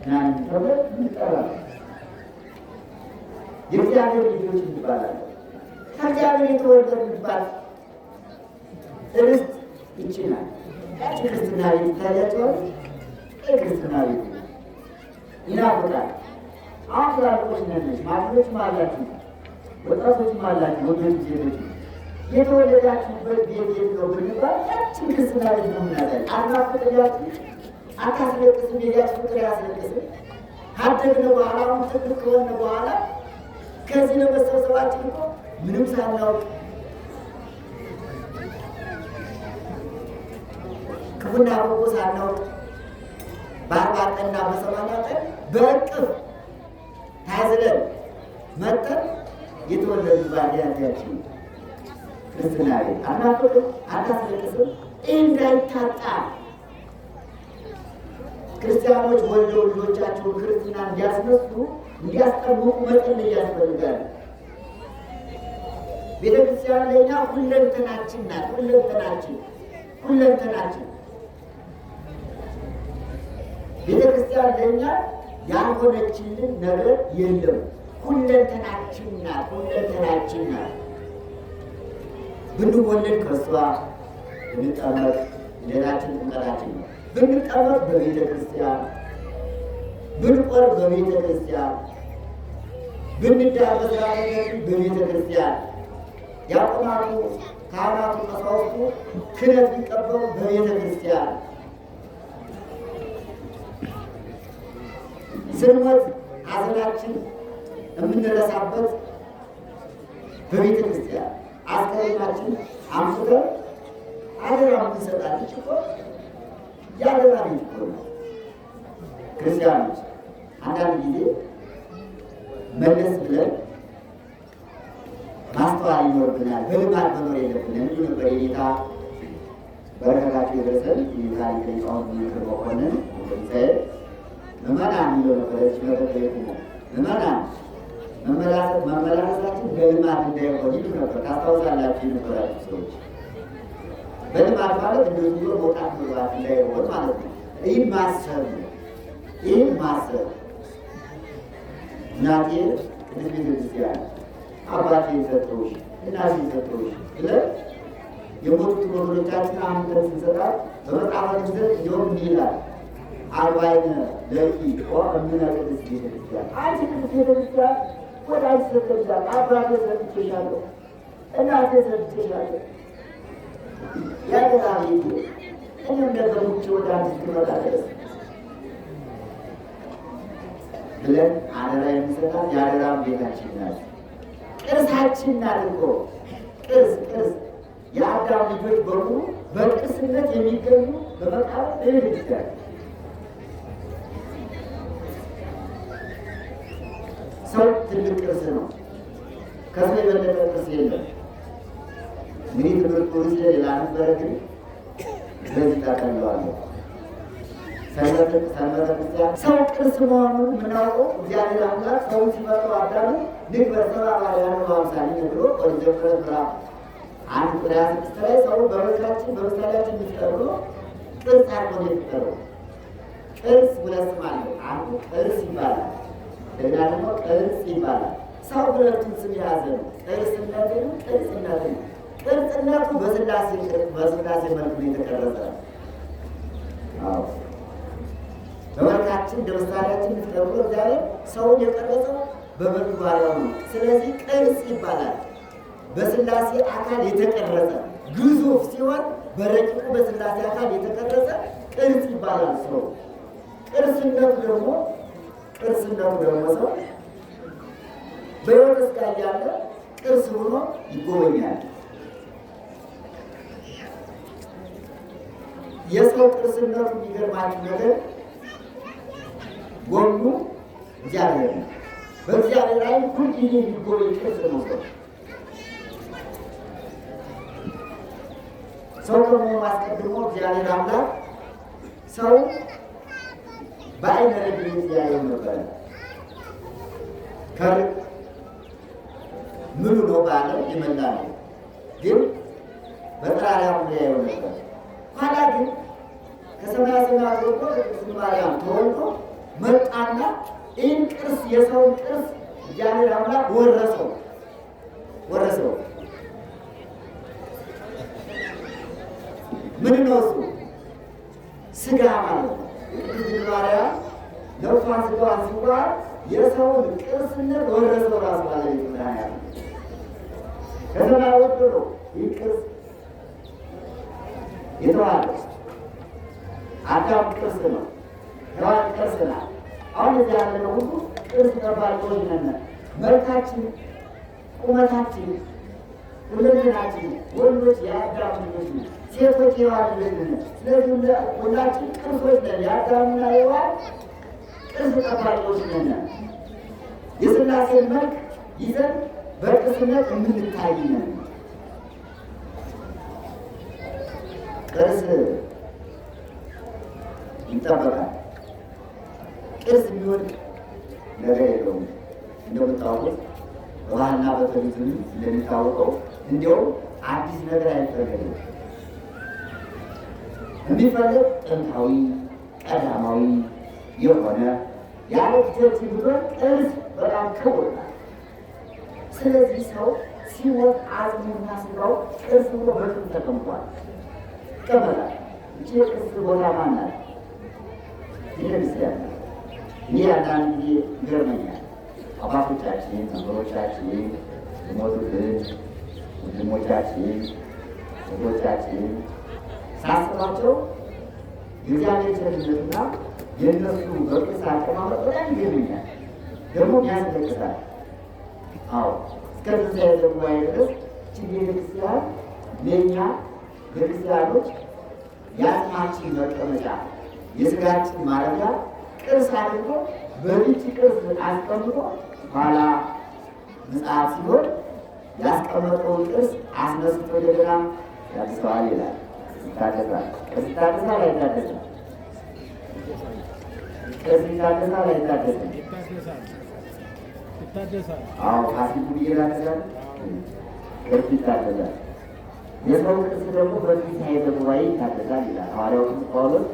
ናን ተብለን እንጠራለን። የእግዚአብሔር ልጆች እንባላለን። ከእግዚአብሔር የተወለድንባት ርስት ይችላል። ያቺ ክርስትና ቤት ታያቸዋል። ክርስትና ቤት ይናፍቃል። አሁን ትላልቆች ነን፣ ሽማግሌዎችም አላችሁ፣ ወጣቶችም አላችሁ፣ ወንዶች ሴቶች የተወለዳችሁበት ቤት የት ነው ብንባል ያችን ክርስትና ቤት ነው ምናለን። አናፍቅያችሁ አታስለቅስም። የዚያች ፍቅር ያስለቅስም። ካደግነ በኋላ አሁን ትልቅ ከሆነ በኋላ ከዚህ ለመሰብሰባችን እኮ ምንም ሳናውቅ ክፉና በጎ ሳናውቅ በአርባ ቀንና በሰማንያ ቀን በእቅፍ ታዝለን መጠን የተወለዱ ባልያዛችን ክርስትና ቤት አናፍቅም፣ አታስለቅስም። እንዳይታጣ ክርስቲያኖች ወልደው ልጆቻቸውን ክርስትና እንዲያስነሱ እንዲያስጠብቁ መጸለይ ያስፈልጋል። ቤተክርስቲያን ለእኛ ሁለንተናችን ናት። ሁለንተናችን ቤተክርስቲያን ለእኛ ያልሆነችልን ነገር የለም። ሁለንተናችን ናት። ብንወለድ ከእሷ ብንጠመቅ ሌላችን ጥምቀታችን ነው። ብንጠመቅ በቤተ ክርስቲያን፣ ብንቆርብ በቤተ ክርስቲያን፣ ብንዳር በቤተ ክርስቲያን፣ ዲያቆናቱ፣ ካህናቱ፣ ቀሳውስቱ ክህነት ቢቀበሉ በቤተ ክርስቲያን፣ ስንሞት ሐዘናችን የምንረሳበት በቤተ ክርስቲያን፣ አስከሬናችን አምጥተን አደራ የምንሰጣለች እኮ የአደራ ቤት እኮ ነው። ክርስቲያኖች አንዳንድ ጊዜ መለስ ብለን ማስተዋል ይኖርብናል። በልማድ መኖር የለብንም። እንዲሁ ነበር የጌታ በረከታቸው የደረሰን የታሪክ ሊቃውንት ምክር መኮንን ለምሳሌ ምዕመናን የሚለው ነበረች መረጠየት ነው። ምዕመናን መመላለሳችን በልማድ እንዳይሆን ይሉ ነበር። ታስታውሳላችሁ የነበራችሁ ሰዎች። በልማድ ማለት እንደዚሁ መውጣት መግባት እንዳይሆን ማለት ነው። ይህን ማሰብ ነው። ይህን ማሰብ እናቴ ቅድስት ቤተክርስቲያን አባቴ የሰጠሁሽ እናቴ የሰጠሁሽ ብለን የሞቱት ወገኖቻችን አምተን ስንሰጣት በመጽሐፈ ቅዱስ እንዲሁም ይላል አርባዕነ ለኢኮ እምነ ቅድስት ቤተክርስቲያን። አንቺ ቅድስት ቤተክርስቲያን ወደ አንቺ ሰጥተሻል። አባቴ ሰጥቼሻለሁ፣ እናቴ ሰጥቼሻለሁ። ያገራ ቤቱ እኔም ነገሮች ወደ አንቺ እስክመጣ ድረስ ብለን አደራ የሚሰጣት የአደራ ቤታችን ናት። ቅርሳችን ናት እኮ ቅርስ የአዳም ልጆች በሙሉ በቅርስነት የሚገኙ በመቃብር ቤተክርስቲያን። ሰው ትልቅ ቅርስ ነው። ከሰው የበለጠ ቅርስ የለም። እንግዲህ ትምህርቱ ርዕስ ሌላ ነበረ፣ ግን በዚህ ታቀለዋለሁ። ሰንበተ ክርስቲያን ሰው ቅርስ መሆኑን የምናውቀው እግዚአብሔር አምላክ ሰው ሲፈጥረው አዳሙ ንግበር ሰብአ በአርአያነ ወአምሳሊነ ብሎ ኦሪት ዘፍጥረት ምዕራፍ 1:26 ላይ ሰው በመልካችን በምሳሌያችን እንፍጠር ብሎ ቅርጽ አድርጎ ነው የፈጠረው። ቅርጽ ሁለት ስም አለው። አንዱ ቅርስ ይባላል፣ ሌላ ደግሞ ቅርጽ ይባላል። ሰው ሁለቱን ስም የያዘ ነው። ቅርስነትን ቅርጽነትን ቅርጽነቱ በስላሴ መልክ ነው የተቀረጸ። አዎ በመልካችን እንደ ምሳሌያችን እንፍጠር ብሎ እግዚአብሔር ሰውን የቀረጸው በመልኩ ባሪያው ነው። ስለዚህ ቅርጽ ይባላል። በስላሴ አካል የተቀረጸ ግዙፍ ሲሆን በረቂቁ በስላሴ አካል የተቀረጸ ቅርጽ ይባላል። ሰው ቅርስነቱ ደግሞ ሰው በሕይወት ሥጋ እያለ ቅርስ ሆኖ ይጎበኛል። የሰው ቅርስነቱ የሚገርማችሁ ነገር ጎኑ እግዚአብሔር ነው። በእግዚአብሔር ላይ ሁልጊዜ የሚጎበኝ ቅርስ ነው ሰው። ሰው ከመሆኑ አስቀድሞ እግዚአብሔር አምላክ ሰው በዓይነ ረድኤት ያየው ነበረ። ከርቅ ምሉ ነው በዓለም የመላ ነው፣ ግን በጠራሪያው ያየው ነበር። ኋላ ግን ከሰማያ ሰማያት ወርዶ ከቅድስት ማርያም ተወልዶ መጣና ይህን ቅርስ የሰውን ቅርስ እግዚአብሔር አምላክ ወረሰው። ምን ነው እሱ? ስጋ ማለት ነው። ቅድስት ማርያም ነፍሷን ስጋዋን ሲዋሃድ የሰውን ቅርስነት ወረሰው። ራሱ ባለቤት መድኃኒዓለም ከሰማይ ወርዶ ነው ይህ ቅርስ የተዋሃደው። አዳም ቅርስ ነው፣ ሔዋን ቅርስ ናት። አሁን እዚህ ያለነው ሁሉ ቅርስ ጠባቂዎች ነን። መልካችን፣ ቁመታችን፣ ሁለንተናችን ወንዶች የአዳም ልጆች ነን፣ ሴቶች የሔዋን ልጆች ነን። ስለዚህ ሁላችን ቅርሶች ነን። የአዳምና የሔዋን ቅርስ ጠባቂዎች ነን። የሥላሴን መልክ ይዘን በቅርስነት የምንታይ ነን። ቅርስ ይጠበቃል። ቅርስ የሚወድቅ ነገር የለውም። እንደምታወቁት በባህልና በቱሪዝም እንደሚታወቀው እንዲያውም አዲስ ነገር አይፈለግም። የሚፈልግ ጥንታዊ ቀዳማዊ የሆነ ያለ ጊዜት ብሎን ቅርስ በጣም ክቡር ናት። ስለዚህ ሰው ሲሞት አጽሙና ስጋው ቅርስ ብሎ በቅርስ ተቀምጧል ይቀመጣል። እቺ የቅርስ ቦታ ማናት? ቤተክርስቲያን። ይህ አንዳንድ ጊዜ ይገርመኛል። አባቶቻችን መምህሮቻችን የሞቱትን ወንድሞቻችን እህቶቻችን ሳስባቸው የእግዚአብሔር ቸርነትና የእነሱ በቅርስ አቀማመጥ በጣም ይገርመኛል፣ ደግሞ ያስለቅሳል። አዎ እስከ ትንሣኤ ጉባኤ ድረስ እቺ ቤተክርስቲያን ለእኛ ለክርስቲያኖች የአጽማችን መቀመጫ የሥጋችን ማረፊያ ቅርስ አድርጎ በዚች ቅርስ አስቀምጦ ኋላ ምጽአት ሲሆን ያስቀመጠውን ቅርስ አስነስቶ እንደገና ያድሰዋል ይላል። ይታደሳል። ቅርስ ይታደሳል አይታደስም? ቅርስ ይታደሳል አይታደስም? አዎ ፋሲል ይታደሳል። ቅርስ ይታደሳል። የሰው ቅርስ ደግሞ በትንሣኤ ጉባኤ ይታደሳል ይላል ሐዋርያው ቅዱስ ጳውሎስ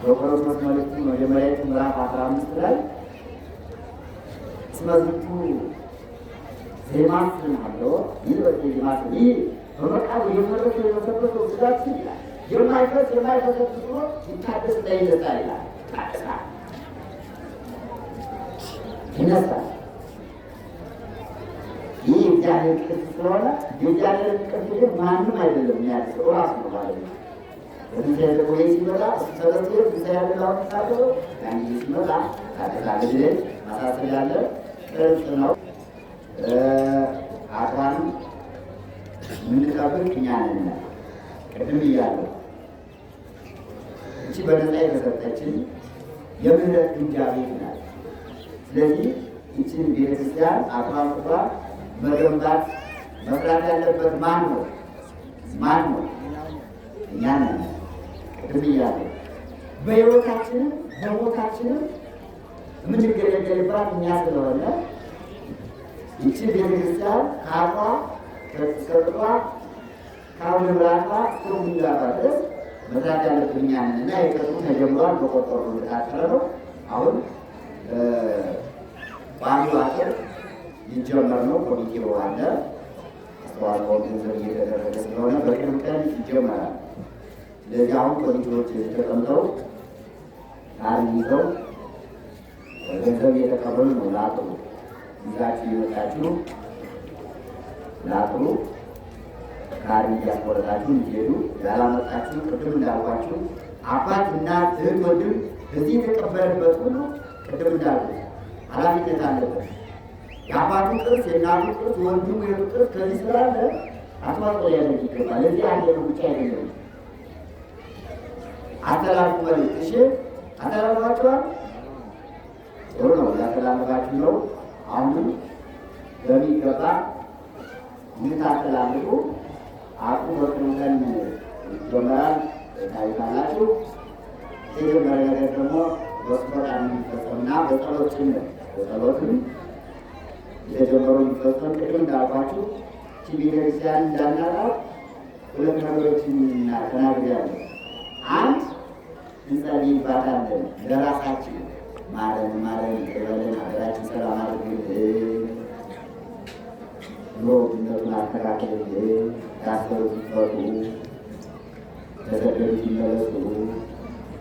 በቆሮንቶስ መልእክቱ መጀመሪያ ምዕራፍ 15 ላይ እስመ ዝንቱ ዜማስን አለው ይልበስ ዜማስ ይህ በመቃብር የፈረሰው የበሰበሰው ሥጋችን ይላል የማይፈስ የማይፈሰስ ብሎ ይታደስ ላይ ይነሳል ይላል። ታደሳል፣ ይነሳል። ይህ እግዚአብሔር ቅርስ ስለሆነ የእግዚአብሔር ቅርስ ግን ማንም አይደለም የሚያድሰው ራሱ ነው ማለት ነው። በትንሣኤ ጉባኤ ሲመጣ እሱ ሰለስቴ ትንሣኤ ያለላውን ታደሮ ያን ጊዜ ሲመጣ ታደሳለ ብለን ማሳሰብ ያለ ቅርስ ነው። አጥራን የምንጠብቅ እኛ ነን። ቅድም እያለሁ እቺ በነፃ የተሰጠችን የምህረት ግምጃ ቤት ናት። ስለዚህ እቺን ቤተክርስቲያን አጥራን ቁጥራ መገንባት መስራት ያለበት ማን ነው? ማን ነው? እኛ ነን። ቅድም እያለሁ በሕይወታችንም በሞታችንም የምንገለገልባት እኛ ስለሆነ ይቺ ቤተክርስቲያን ከአፏ ከቅጧ ከአሁን ብራቷ እስከ ሙላቷ ድረስ መስራት ያለብን እኛ ነን እና የቅጡ ተጀምሯል። በቆጠሩ ልታጠረ ነው። አሁን በአንዱ አጥር ሊጀመር ነው። ኮሚቴው አለ። አስተዋጽኦ ገንዘብ እየተደረገ ስለሆነ በቅርብ ቀን ይጀመራል። ስለዚህ አሁን ኮሚቴዎች ተቀምጠው ታሪክ ይዘው ገንዘብ እየተቀበሉ ነው። ለአጥሩ ይዛችሁ የመጣችሁ ለአጥሩ ካሪ እያስቆረጣችሁ እንዲሄዱ ያላመጣችሁ ቅድም እንዳልኳችሁ አባት እናት እህት ወንድም እዚህ የተቀበረበት ሁሉ ቅድም እንዳሉ ኃላፊነት አለበት። የአባቱ ቅርስ የእናቱ ቅርስ የወንድሙ የቱ ቅርስ ከዚህ ስላለ አስተዋጽኦ ሊያደርግ ይገባል። እዚህ አንድ ብቻ አይደለም። አስተላልፉ መልዕክት። እሺ አስተላልፋችኋል። ጥሩ ነው። ያስተላልፋችሁ ነው። አሁንም በሚገባ እንድታስተላልፉ አቁ በቅርብ ቀን ይጀመራል። ታዩታላችሁ። የጀመረ ነገር ደግሞ በስጦታ የሚፈጸምና በጸሎትም በጸሎትም የተጀመሩ የሚፈጸም ቅድም እንዳልኳችሁ ቤተክርስቲያን እንዳናጣት ሁለት ነገሮችን ተናግሬያለሁ። አንድ እንጸልይባታለን ለራሳችን ማረን ይበለን፣ ሀገራችን ሰላም አድርግልን፣ ኑሮ ውድነቱን አስተካክልልን፣ ታሰሩት ይፈቱ፣ ተሰደዱት ይመለሱ፣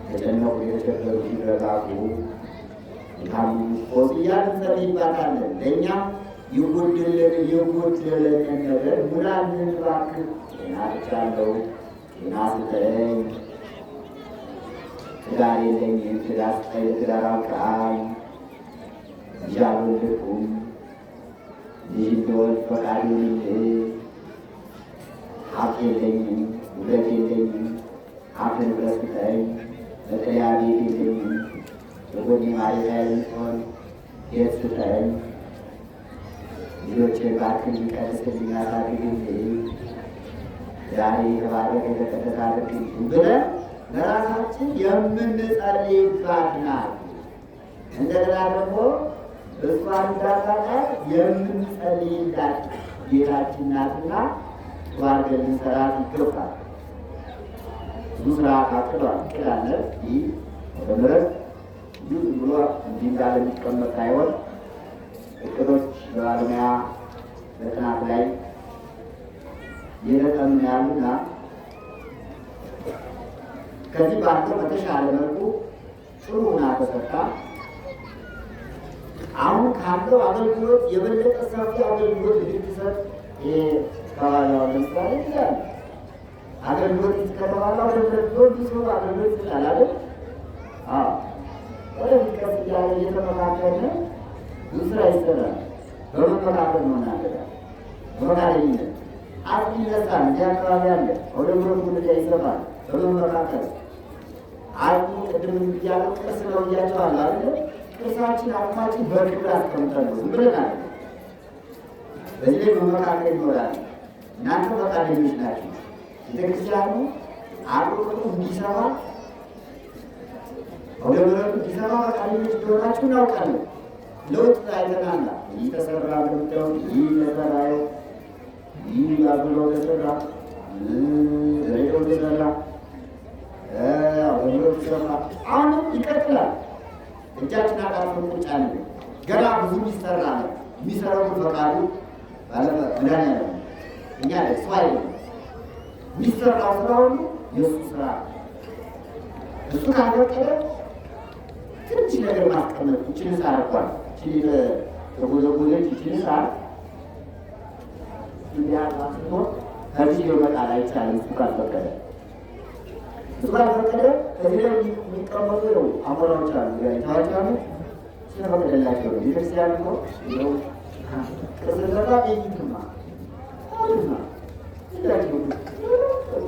ተጨነቁ የተቸገሩት ይረጋጉ፣ የታመሙት ይፈወሱ እያልን እንጸልይባታለን። ለእኛም የጎደለንን ነገር ሙላልን እባክህ። ጤና አጥቻለሁ፣ ጤና ስጠኝ፣ ትዳር የለኝም፣ ትዳር ስጠኝ፣ ትዳር አብቃኝ፣ ልጅ አልወለድኩም፣ ልጅ እንድወልድ ፈቃድ ይሁንልኝ፣ ሀብት የለኝም፣ ውለት የለኝም፣ ሀብት ንብረት ስጠኝ፣ መጠለያ ቤት የለኝም፣ በጎኔ ማረፊያ የሚሆን ቤት ስጠኝ፣ ልጆቼ ባርክልኝ፣ ቀድስልኝ፣ አሳድግልኝ፣ ዛሬ የተባረከ የተቀደሰ አድርግልኝ ብለን ለራሳችን የምንጸልይባት ናት። እንደገና ደግሞ እሷን እንዳታጣት የምንጸልይላት ጌታችን ናትና ተዋርገን ልንሰራት ይገባል። ብዙ ስራ አቅዷል። ቅዳለ ይህ በምረት ዝም ብሎ እንዲህ እንዳለ የሚቀመጥ ሳይሆን እቅዶች በባለሙያ በጥናት ላይ እየተጠኑ ያሉና ከዚህ ባለው በተሻለ መልኩ ጥሩ ሆና ተሰርታ አሁን ካለው አገልግሎት የበለጠ ሰፊ አገልግሎት እንድትሰጥ ከባቢያው ለምሳሌ ይላል። አገልግሎት ከተባለ ወደ ሁለት ቢሆን አገልግሎት ይችላል አይደል? ወደ ሊቀስ እያለ እየተመካከለ ብዙ ስራ ይሰራል። በመመካከል ነው እናገራል። በመካከልነት አጥቂ ይነሳል። እዚህ አካባቢ አለ ወደ ሁለት ጉልጃ ይሰራል። በመመካከል አሉ ቅድም እያለው ቅርስ ነው እያቸዋል አለ። ቅርሳችን አጥፋችን በክብር አስቀምጠን ዝም ብለን አለ። በዚህ ላይ መመካከል ይኖራል። እናንተ ፈቃደኞች ናቸው። ቤተክርስቲያኑ አቅርቦቱ እንዲሰራ ወደ ምረቱ እንዲሰራ ፈቃደኞች እንደሆናችሁ እናውቃለን። ለውጥ አይተናላ። ይህ ተሰራ እንደምታው ይህ ተሰራው ይህ አብሎ ተሰራ ሬዲዮ ተሰራ አብሎ ተሰራ አሁንም ይቀጥላል። እጃችን አጣጥፎ ቁጭ አለ። ገና ብዙ ይሰራ ነው። የሚሰራው ፈቃዱ ባለመዳን ያለ እኛ ሰው አይደለም። የሚሰራው ስራ ሁሉ የእሱ ስራ እሱ ካለቀለ ትንሽ ነገር ማስቀመጥ ይችል ሳርኳል ይችል ተጎዘጎዘች ይችል ሳር እንዲያጣስቶ ከዚህ ይመጣል አይቻልም። እሱ ካልፈቀደ ከዚህ ላይ የሚቀመጡ ነው አሞራዎች አሉ ታዋቂያሉ ስለፈቀደላቸው ነው። ቤተክርስቲያን ነው ነው ቅስነታ ይይትማ አሁንማ እንዳችሁ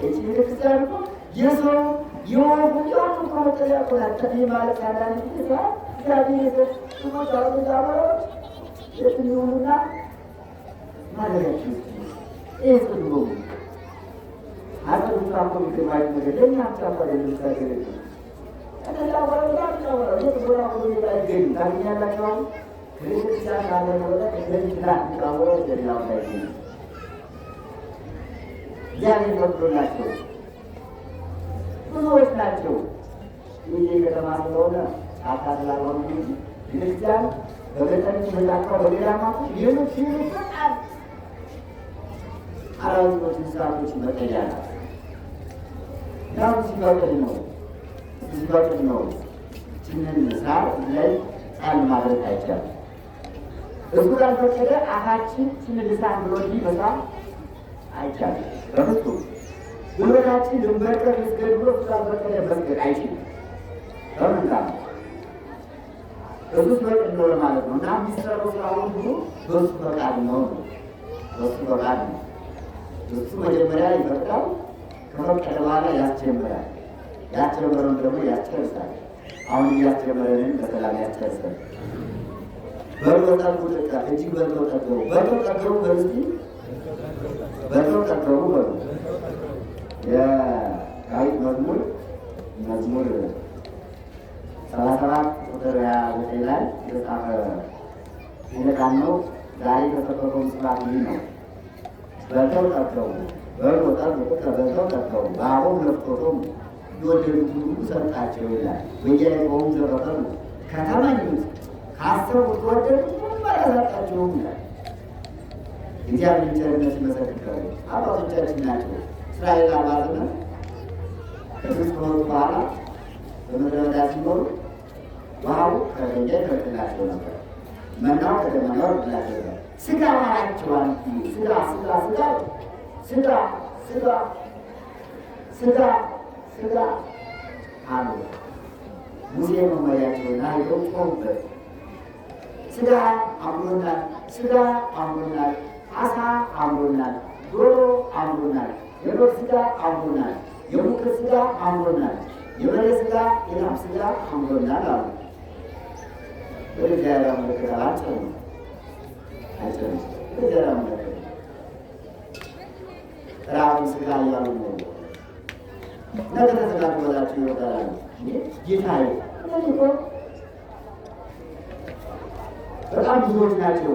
ቤተክርስቲያን ነው የሰው የወጉ ያሉ ከመጠለያ ቆራጠኝ ማለት ያላን ጊዜ እግዚአብሔር ሰዎች አሉ ዛሬዎች የትኙና ማለታችሁ እዚህ ነው አጥሩ ታቆም ከማይ ነገር ለኛ ታቆም ለምሳሌ ከነዛ ወረዳ የት ቦታ ሁኔታ ይገኙ ታገኛላቸው። ክርስቲያን ካለ ወደ ከዚህ ትራፊክ ወደ ሌላው ላይ ይገኙ እግዚአብሔር ፈቅዶላቸው ብዙዎች ናቸው። ይህ ከተማ ስለሆነ ጫካ ስላልሆነ ቤተክርስቲያን በገጠር መላካው በገዳማቱ ሌሎች በጣም አራዊቶች እንስሳቶች መጠለያ ናት። ያው ሲፈቅድ ነው ችንን ሳር ላይ ጣል ማድረግ አይቻልም። እሱ ካልፈቀደ አፋችን ችንን ልሳን ብሎ መሳም አይቻልም። በፍጹም ጉልበታችን ልንበርከት እስገድ ብሎ እሱ ካልፈቀደ መስገድ አይችልም። በምንታ እሱ ፈቅድ ነው ማለት ነው። እና የሚሰራው ስራውን ሁሉ በእሱ ፈቃድ ነው። በእሱ ፈቃድ ነው። እሱ መጀመሪያ ይፈቅዳል። ከፈቀደ በኋላ ያስጀምራል። ያስጀመረውን ደግሞ ያስጨርሳል። አሁን እያስጀመረንን በሰላም ያስጨርሳል። በልተው ጠጡ ጠጣ እጅግ በልተው ጠገቡ። በልተው ጠገቡ በዚህ በልተው ጠገቡ በሉ የዳዊት መዝሙር 37 ቁጥር 29 ላይ የተጻፈ ይነቃል ነው። ዛሬ የተሰበከው ምስራት ይህ ነው። በልተው ጠገቡ በልተው ጠገቡ በአቦም ለፍቶቶም የወደዱት ሁሉ ሰጣቸው ይላል። በየቦም ዘረፈሉ ከተመኙት ካሰቡት ወደዱት ሁሉ አላሳጣቸውም ይላል። እግዚአብሔር ቸርነት ይመሰክራሉ። አባቶቻችን ናቸው። እስራኤል አባዝነ ከግብፅ ከወጡ በኋላ በምድረ በዳ ሲኖሩ ውሃው ከድንጋይ ይፈልቅላቸው ነበር። መናው ከደመናው ይፈልቅላቸው ነበር። ስጋ ማራቸዋል። ስጋ ስጋ ስጋ ስጋ ስጋ ስጋ ስጋ አሉ። ሙሴ መመሪያቸውና ሄደው ጮሁበት። ስጋ አምሮናል፣ ስጋ አምሮናል፣ አሳ አምሮናል፣ ዶሮ አምሮናል፣ የበግ ስጋ አምሮናል፣ የሙክር ስጋ አምሮናል፣ የበሬ ስጋ፣ የላም ስጋ አምሮናል አሉ። ወደ እግዚአብሔር አመለከታል። አጭር ወደ እግዚአብሔር አመለከታል። ራሱን ስጋ እያሉ ነው። ነገ ተዘጋጁ በላቸው ይወጣሉ። ጌታዬ በጣም ብዙዎች ናቸው።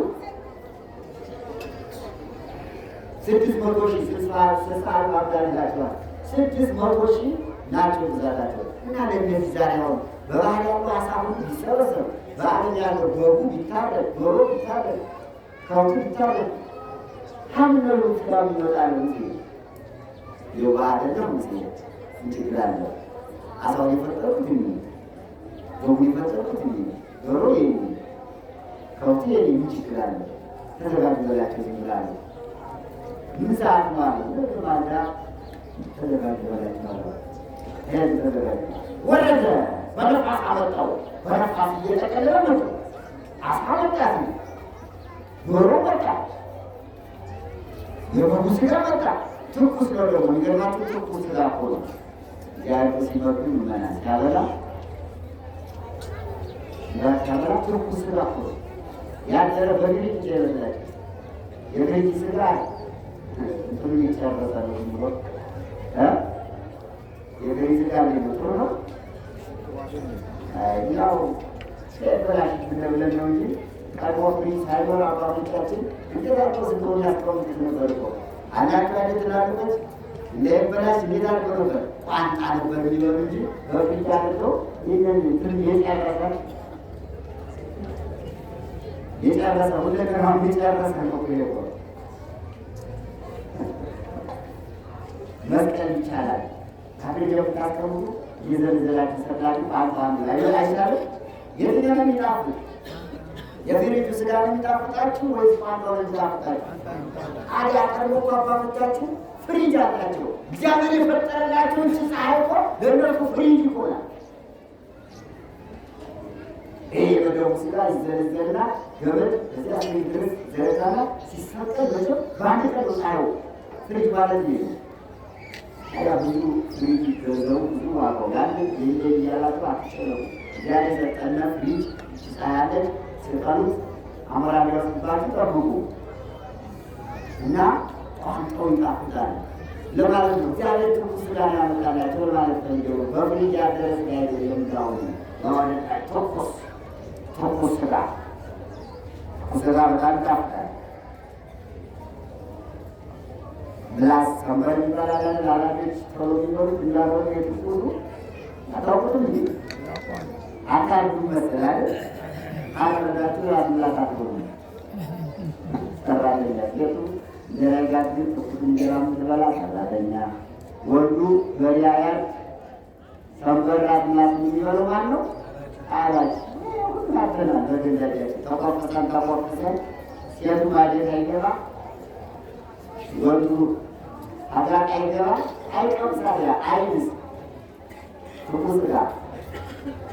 600,000 ስልሳ አባዳላቸዋል። 600,000 ናቸው ብዛታቸው። እና ለእነዚህ ዛሬ አሁን በባህር ያለው አሳቡ ቢሰበሰብ በዓለም ያለው በጉ ቢታረድ ዶሮ ቢታረድ ከብቱ ቢታረድ ሀምነሉ ስራ ይመጣል እንጂ የባህልና ሙሴ እንችላለ አሳውን የፈጠሩት እንጂ በጉ የፈጠሩት እንጂ ዶሮ የሚ ከብቱ የሚ ይችላል። ተዘጋጁ በላቸው ይላሉ። ምን ሰዓት ነው አለ ለማዳ ተዘጋጁ በላቸው አለ። ይሄን ተዘጋጁ ወረደ። በነፋስ አወጣው። በነፋስ እየተቀለለ መጡ። አሳ መጣት ዶሮ መጣ። የበጉ ስጋ መጣ። ትኩስ ነው ደግሞ የሚገርማችሁ ትኩስ ስጋ እኮ ነው። እግዚአብሔር ሲመጡ ምመና ሲያበላ ትኩስ ስጋ እኮ ነው። ያደረ በግሪክ ይጨረሳል። የግሪክ ስጋ እንትኑ ይጨረሳ ነው ብሎ የግሪክ ስጋ ጥሩ ነው። ያው በላሽ ብለን ነው እንጂ ቀድሞ ፍሪ ሳይኖር አባቶቻችን እንጀራቶ ስንሆን ያስቀምጡት ነበር እኮ አንዳንድ አይነት ላሉበት እንዳይበላሽ እንዴት አድርገው ነበር ቋንጣ ነበር የሚለው እንጂ በፍሪጅ አድርገው ይህንን እንትን የጨረሰ ሁለገናውን የጨረሰ ነው እኮ መስቀል ይቻላል። ካድሬው ታቀሙ የዘልዘላችሁ ሰላችሁ አንዱ ላይ አይቻልም። የትኛው ነው የሚጣፍጥ? የፍሪጁ ስጋ ነው የሚጣፍጣችሁ ወይስ ቋንቋው ነው የሚጣፍጣችሁ? አዲያ ቀርቦ አባቶቻችሁ ፍሪጅ አላቸው። እግዚአብሔር የፈጠረላቸው እንጂ ፀሐይ እኮ ለእነሱ ፍሪጅ ይሆናል። ይሄ የበደው ስጋ ይዘለዘልና ገመድ እዚያ ፍሪጅ ድረስ ዘረጋና ሲሰቀል መቼም በአንድ ቀን ፀሐዩ ፍሪጅ ማለት ነው። ያ ብዙ ፍሪጅ ገንዘቡ ብዙ ዋጋው ያለ ይሄ እያላችሁ አትጨነቁ። እግዚአብሔር የሰጠነ ፍሪጅ ፀሐያለች ስልጣኑት አሞራ ቢወስድባችሁ ጠብቁ እና ቋንቋው ይጣፍጣል። ለማለት ነው። እግዚአብሔር ትኩስ ስጋ ያመጣላቸው ለማለት ነው። በብሉይ ያደረ ስጋ አይደለም። አሁን ትኩስ ስጋ በጣም ይጣፍጣል። ምላስ ከንበር ይባላል። ላላጆች ቶሎ ቢኖሩት እንዳልሆነ የትቁሉ አታውቁትም እንጂ አካሉ ይመስላል። አረዳችሁ ያምላክ አትሆኑ ሰራተኛ ሴቱ እንደረጋግ ትኩስ እንጀራ የምትበላ ሰራተኛ፣ ወንዱ በሪያያት ሰንበር አድማት የሚበለው ማን ነው? አራጅ ናተናል። በገንዘጃቸው ተቆርሰን ሴቱ ማጀት አይገባ፣ ወንዱ አድራቅ አይገባ፣ አይቀምሳያ አይንስ ትኩስ ጋ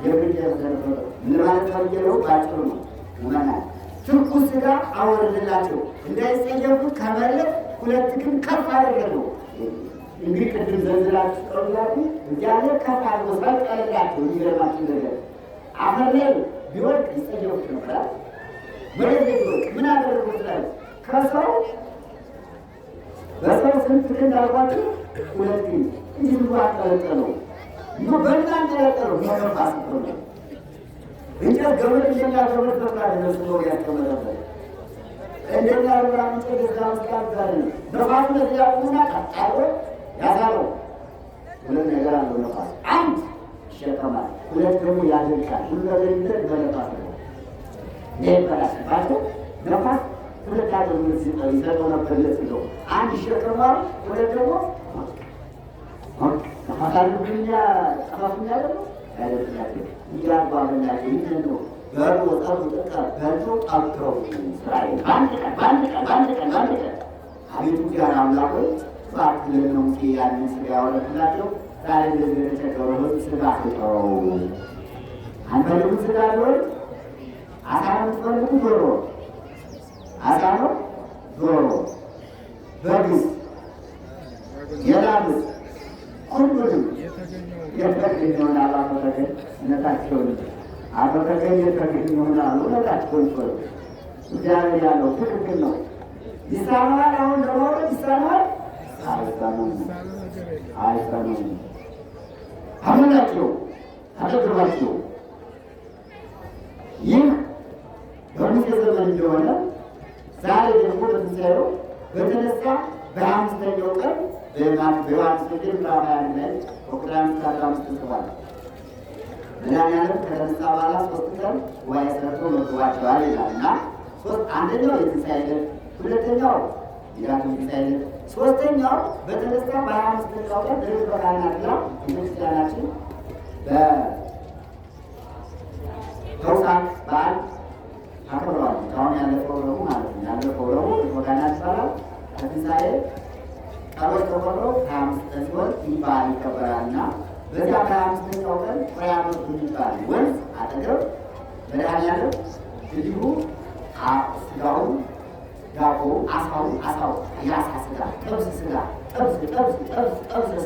ምን ማለት ፈልጌለው ባጭሩ ነው። ይመናል ትኩስ ስጋ አወርድላቸው እንዳይጸየፉ ከመሬት 2 ክንድ ከፍ አደረገው። እንግዲህ ቅድም ዘንዝላችሁ ጠውላችሁ እዚያለ ከፍ አድርጎ ሰቀለላቸው። የሚገርማችሁ ነገር አፈር ላይ ቢወድቅ ይጸየፉት ነበራል። መሬት ላይ ቢወድቅ ምን አደረጉ ስላለ ከሰው በሰው ስንት ክንድ አልኳችሁ? 2 ክንድ እንዲህ ብሎ አጠለጠለው። በጣም ጠለጠለው። መገፋ ስሆነ እንጨት ገመድ ገመድ በቃ ደስሎ ያስቀመጠበት እንደኛ ብራም እንጨት ጋር ጋር ነፋስ ለዚያውና ቀጣው ያዛለው። 2 ነገር አለው ነፋስ፣ 1 ይሸከማል፣ 2 ደግሞ ያደርቃል። ሁሉ ነገር በነፋስ ነው። ይበላሽባል። ነፋስ 2 አድርጎ ይሰጠው ነበር ለስለው 1 ይሸከማል፣ 2 ደግሞ ነፋስ ግኛ ጠፋፍኛ ደግሞ ያደርጋል። ይያባበላችሁ ይዘኑ በሩ ወጣው ተጣጣ በሩ አጥተው እስራኤል ባንድ ቀን አቤቱ ጋር አምላክ ሆይ ባክለ ነው ያን ስጋ ያወረድላቸው። ዛሬ ለዚህ የተቸገረው ስጋ አጥተው አንተ ለምን ስጋ ነው አሳን ፈልጉ ዶሮ አሳን ዶሮ በግስ የላምስ ሁሉንም የተገኘውን አባተገኝ ነታቸውን አባተገኝ የተገኘውን አሉታቸውን ሰው እግዚአብሔር ያለው ትክክል ነው። ይሳናል። አሁን ለማውረድ ይሳናል። አይሳናል። አመናቸው አተግባቸው ይህ በሙሴ ዘመን እንደሆነ ዛሬ ደግሞ በትንሣኤው በተነሳ በ5ኛው ቀን በዮሐንስ ወንጌል ምዕራፍ 21 ላይ ቁጥር 15 ተጽፏል። መድኃኒዓለም ከተነሳ በኋላ 3 ቀን ጉባኤ ሰርቶ መግቧቸዋል ይላል እና አንደኛው የትንሣኤ ዕለት፣ ሁለተኛው የራሱ ትንሣኤ ዕለት፣ ሶስተኛው በተነሳ በ25ኛው ቀን በደብረ ካህናት ላይ ቤተክርስቲያናችን በተውሳክ በዓል ታከብረዋለች። አሁን ያለፈው ረቡዕ ማለት ነው። ያለፈው ረቡዕ ደብረ ካህናት ይባላል። ከትንሣኤ ጸሎት ተቆጥሮ 25 ቀን ሲሆን ይህ በዓል ይከበራልና በዚያ በ25ኛው ቀን ፍሬያመቱ የሚባል ወንዝ አጠገብ መድኃኒዓለም እንዲሁ ስጋውን ዳቦ አሳው የአሳ ስጋ ጥብስ ስጋ ጥብስ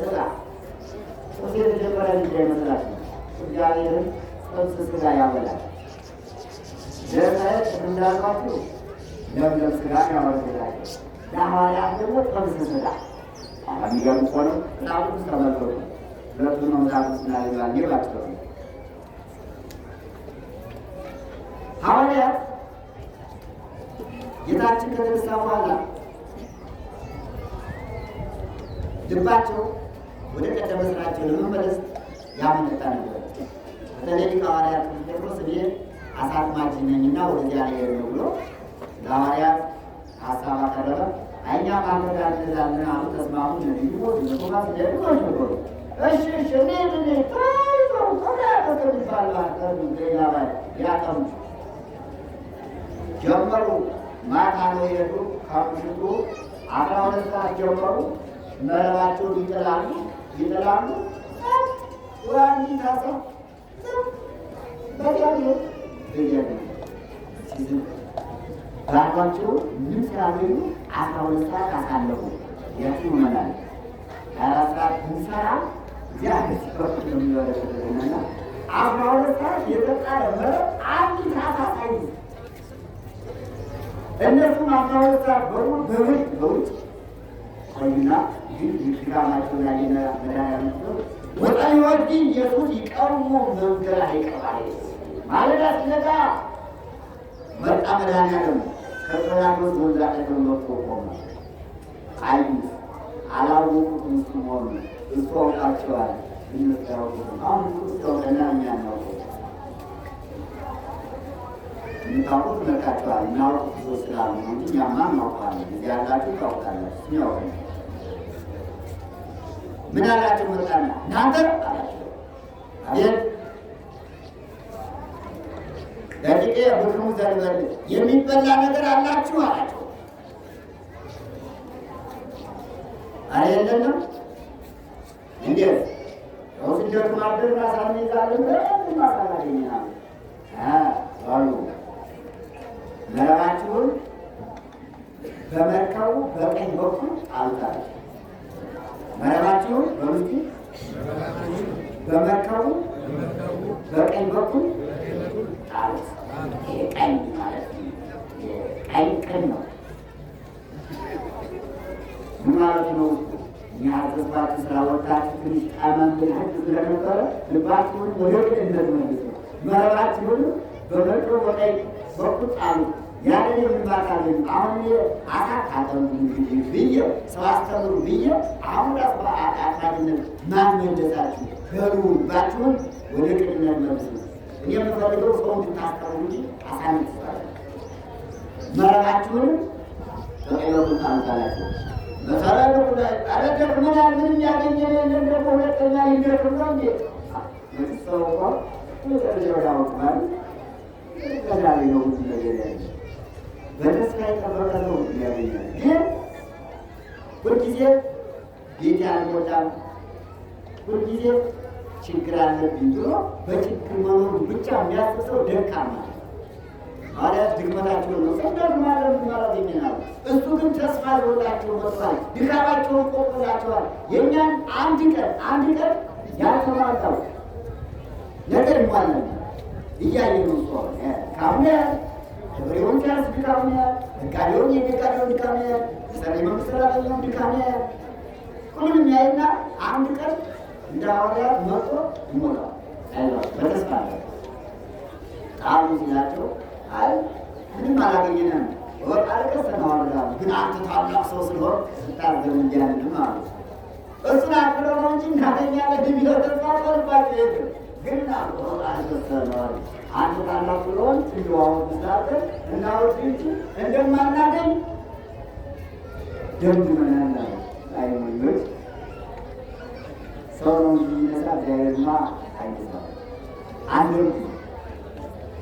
ስጋ ጥብስ የተጀመረ እንዳይመስላችሁ እግዚአብሔርን ጥብስ ስጋ ያበላል። ለሰት እንዳልኳችሁ ለምለም ስጋ ያወርድላቸው፣ ለሐዋርያት ደግሞ ጥብስ ስጋ። የሚገርም እኮ ነው። በጣም ብዙ ተመልከቱ። ሁለቱ ነው ዛቱ ስናይባል ይባቸው ሐዋርያት ጌታችን ከተነሳ በኋላ ልባቸው ወደ ቀደመ ስራቸው ለመመለስ ያመነታ ነበር። በተለይ ሐዋርያት ጴጥሮስ እኔ አሳ አጥማጅ ነኝና ወደዚያ ልሄድ ነው ብሎ ለሐዋርያት ሀሳብ አቀረበ። እኛ ከአንተ ጋር እንሄዳለን አሉ። ተስማሙ። ነቢዩ ቶማስ ደግሞ ነበሩ። እሺ እኔ ታይዘው ተዳቀቅ ይባላል ያጠሙ ጀመሩ። ማታ ነው የሄዱ። ከምሽቱ 12 ሰዓት ጀመሩ። መረባቸውን ይጥላሉ። ወራንዲ ታሳ በዚያው ራሳቸው ምን ሲያገኙ 12 ሰዓት አሳለፉ። ያቺ ይሆናል 24 ሰዓት ብንሰራ እግዚአብሔር ሲፈርድ ነው የሚወረድልንና 12 ሰዓት የተጣለ መረብ አንዲት አሳሳይ እነሱም 12 ሰዓት በውጭ ቆይና ግን ድካማቸውን ያየና መድኃኒዓለም ወጣኒዎች ግን ኢየሱስ ይቀርሙ መንገድ አይቀባይ ማለዳ ሲነጋ መጣ መድኃኒዓለም ከጥራቶስ ወንዝ አጠገብ መጥቶ ቆመ። አዩት፣ አላወቁትም እሱ መሆኑን። እሱ አውቃቸዋል፣ እነሱ አያውቁትም። አሁን እሱ ያውቀና እኛ አናውቅም። የምታውቁት መጣችኋል፣ እናውቁት ሰው ስላሉ ነው እንጂ እኛማ እናውቃለን። እዚህ ያላችሁ ታውቃላችሁ፣ እሱ ያውቀናል። ምን አላቸው? መጣና እናንተ አላቸው። አቤት ደቂቄ ብክሙ ዘንበል የሚበላ ነገር አላችሁ አላቸው። አረ የለንም። እንዴት ሰው ስደት ማደር ራሳን ይዛለን ማሳላገኛ አሉ። መረባችሁን በመርከቡ በቀኝ በኩል ጣሉታል። መረባችሁን በምስቲ በመርከቡ በቀኝ በኩል ጣሉት። ይሄ ቀኝ ማለት ቀኝ ቀን ነው። ምን ማለት ነው? እኛ ተስፋችሁ ስራ ወጣችሁ ትንሽ ጣመን ህግ ስለነበረ ልባችሁን ወደ ቅንነት መልሱ። መረባችሁን በመርከቡ በቀኝ በኩል ጣሉት። ያንን የምንባታለን አሁን አታታተሙ ብዬ ሰው አስተምሩ ብዬ አሁን አጣፋድነት ማን መለሳችሁ? በሉ ልባችሁን ወደ ቅንነት መልሱ። እኔ የምፈልገው ሰው እንድታስተምሩ እንጂ አሳንት ይባላል። መረባችሁንም በቀኝ በኩል ጣሉታላችሁ። በተረዱ ላይ አለደክመናል፣ ምንም ያገኘን የለም። ደግሞ ሁለተኛ ሊደክም ነው እንዴ? ሰው ወዳወቅ ማለት ቀላል ነው። ብዙ ነገር ያለ በተስፋ የጠበቀ ነው ያገኛል። ግን ሁልጊዜ ቤት ያልሞላም ሁልጊዜ ችግር አለብኝ ብሎ በችግር መኖሩ ብቻ የሚያስሰው ደካማ ማለት ድክመታቸውን ነው። ሰዳት ማለት ማለት ይመናል። እሱ ግን ተስፋ ይወጣቸው መጥቷል። ድካማቸውን ቆጥላቸዋል። የእኛን አንድ ቀን ያልተሟላው ነገር ይሟላል እያየ ነው። ሰው ካሁን ገበሬውን ሲያርስ ድካም ያህል፣ ነጋዴውን የነጋዴውን ድካም ያህል፣ ሰሪ መንግስት ሰራተኛውን ድካም ያህል ሁሉንም ያይና አንድ ቀን እንደ ሐዋርያት መጥቶ ይሞላል። አይዟችሁ በተስፋ አለ ጣሉ ሲላቸው አይ ምንም አላገኘንም ወጣ አልከሰናዋል። ግን አንተ ታላቅ ሰው ስለሆን ስታዘን እንዲያንንም አሉ። እሱን አክለው ነው እንጂ እናገኛለን የሚለው ተስፋ ቆልባቸው የት ግን ወጣ አልከሰናዋል። አንተ ታላቅ ስለሆን ትንዋወት ስላለን እናወት እንጂ እንደማናገኝ ደምድመናል። አይሞኞች ሰው ነው እንጂ የሚነሳ እግዚአብሔርማ አይነሳም። አንድም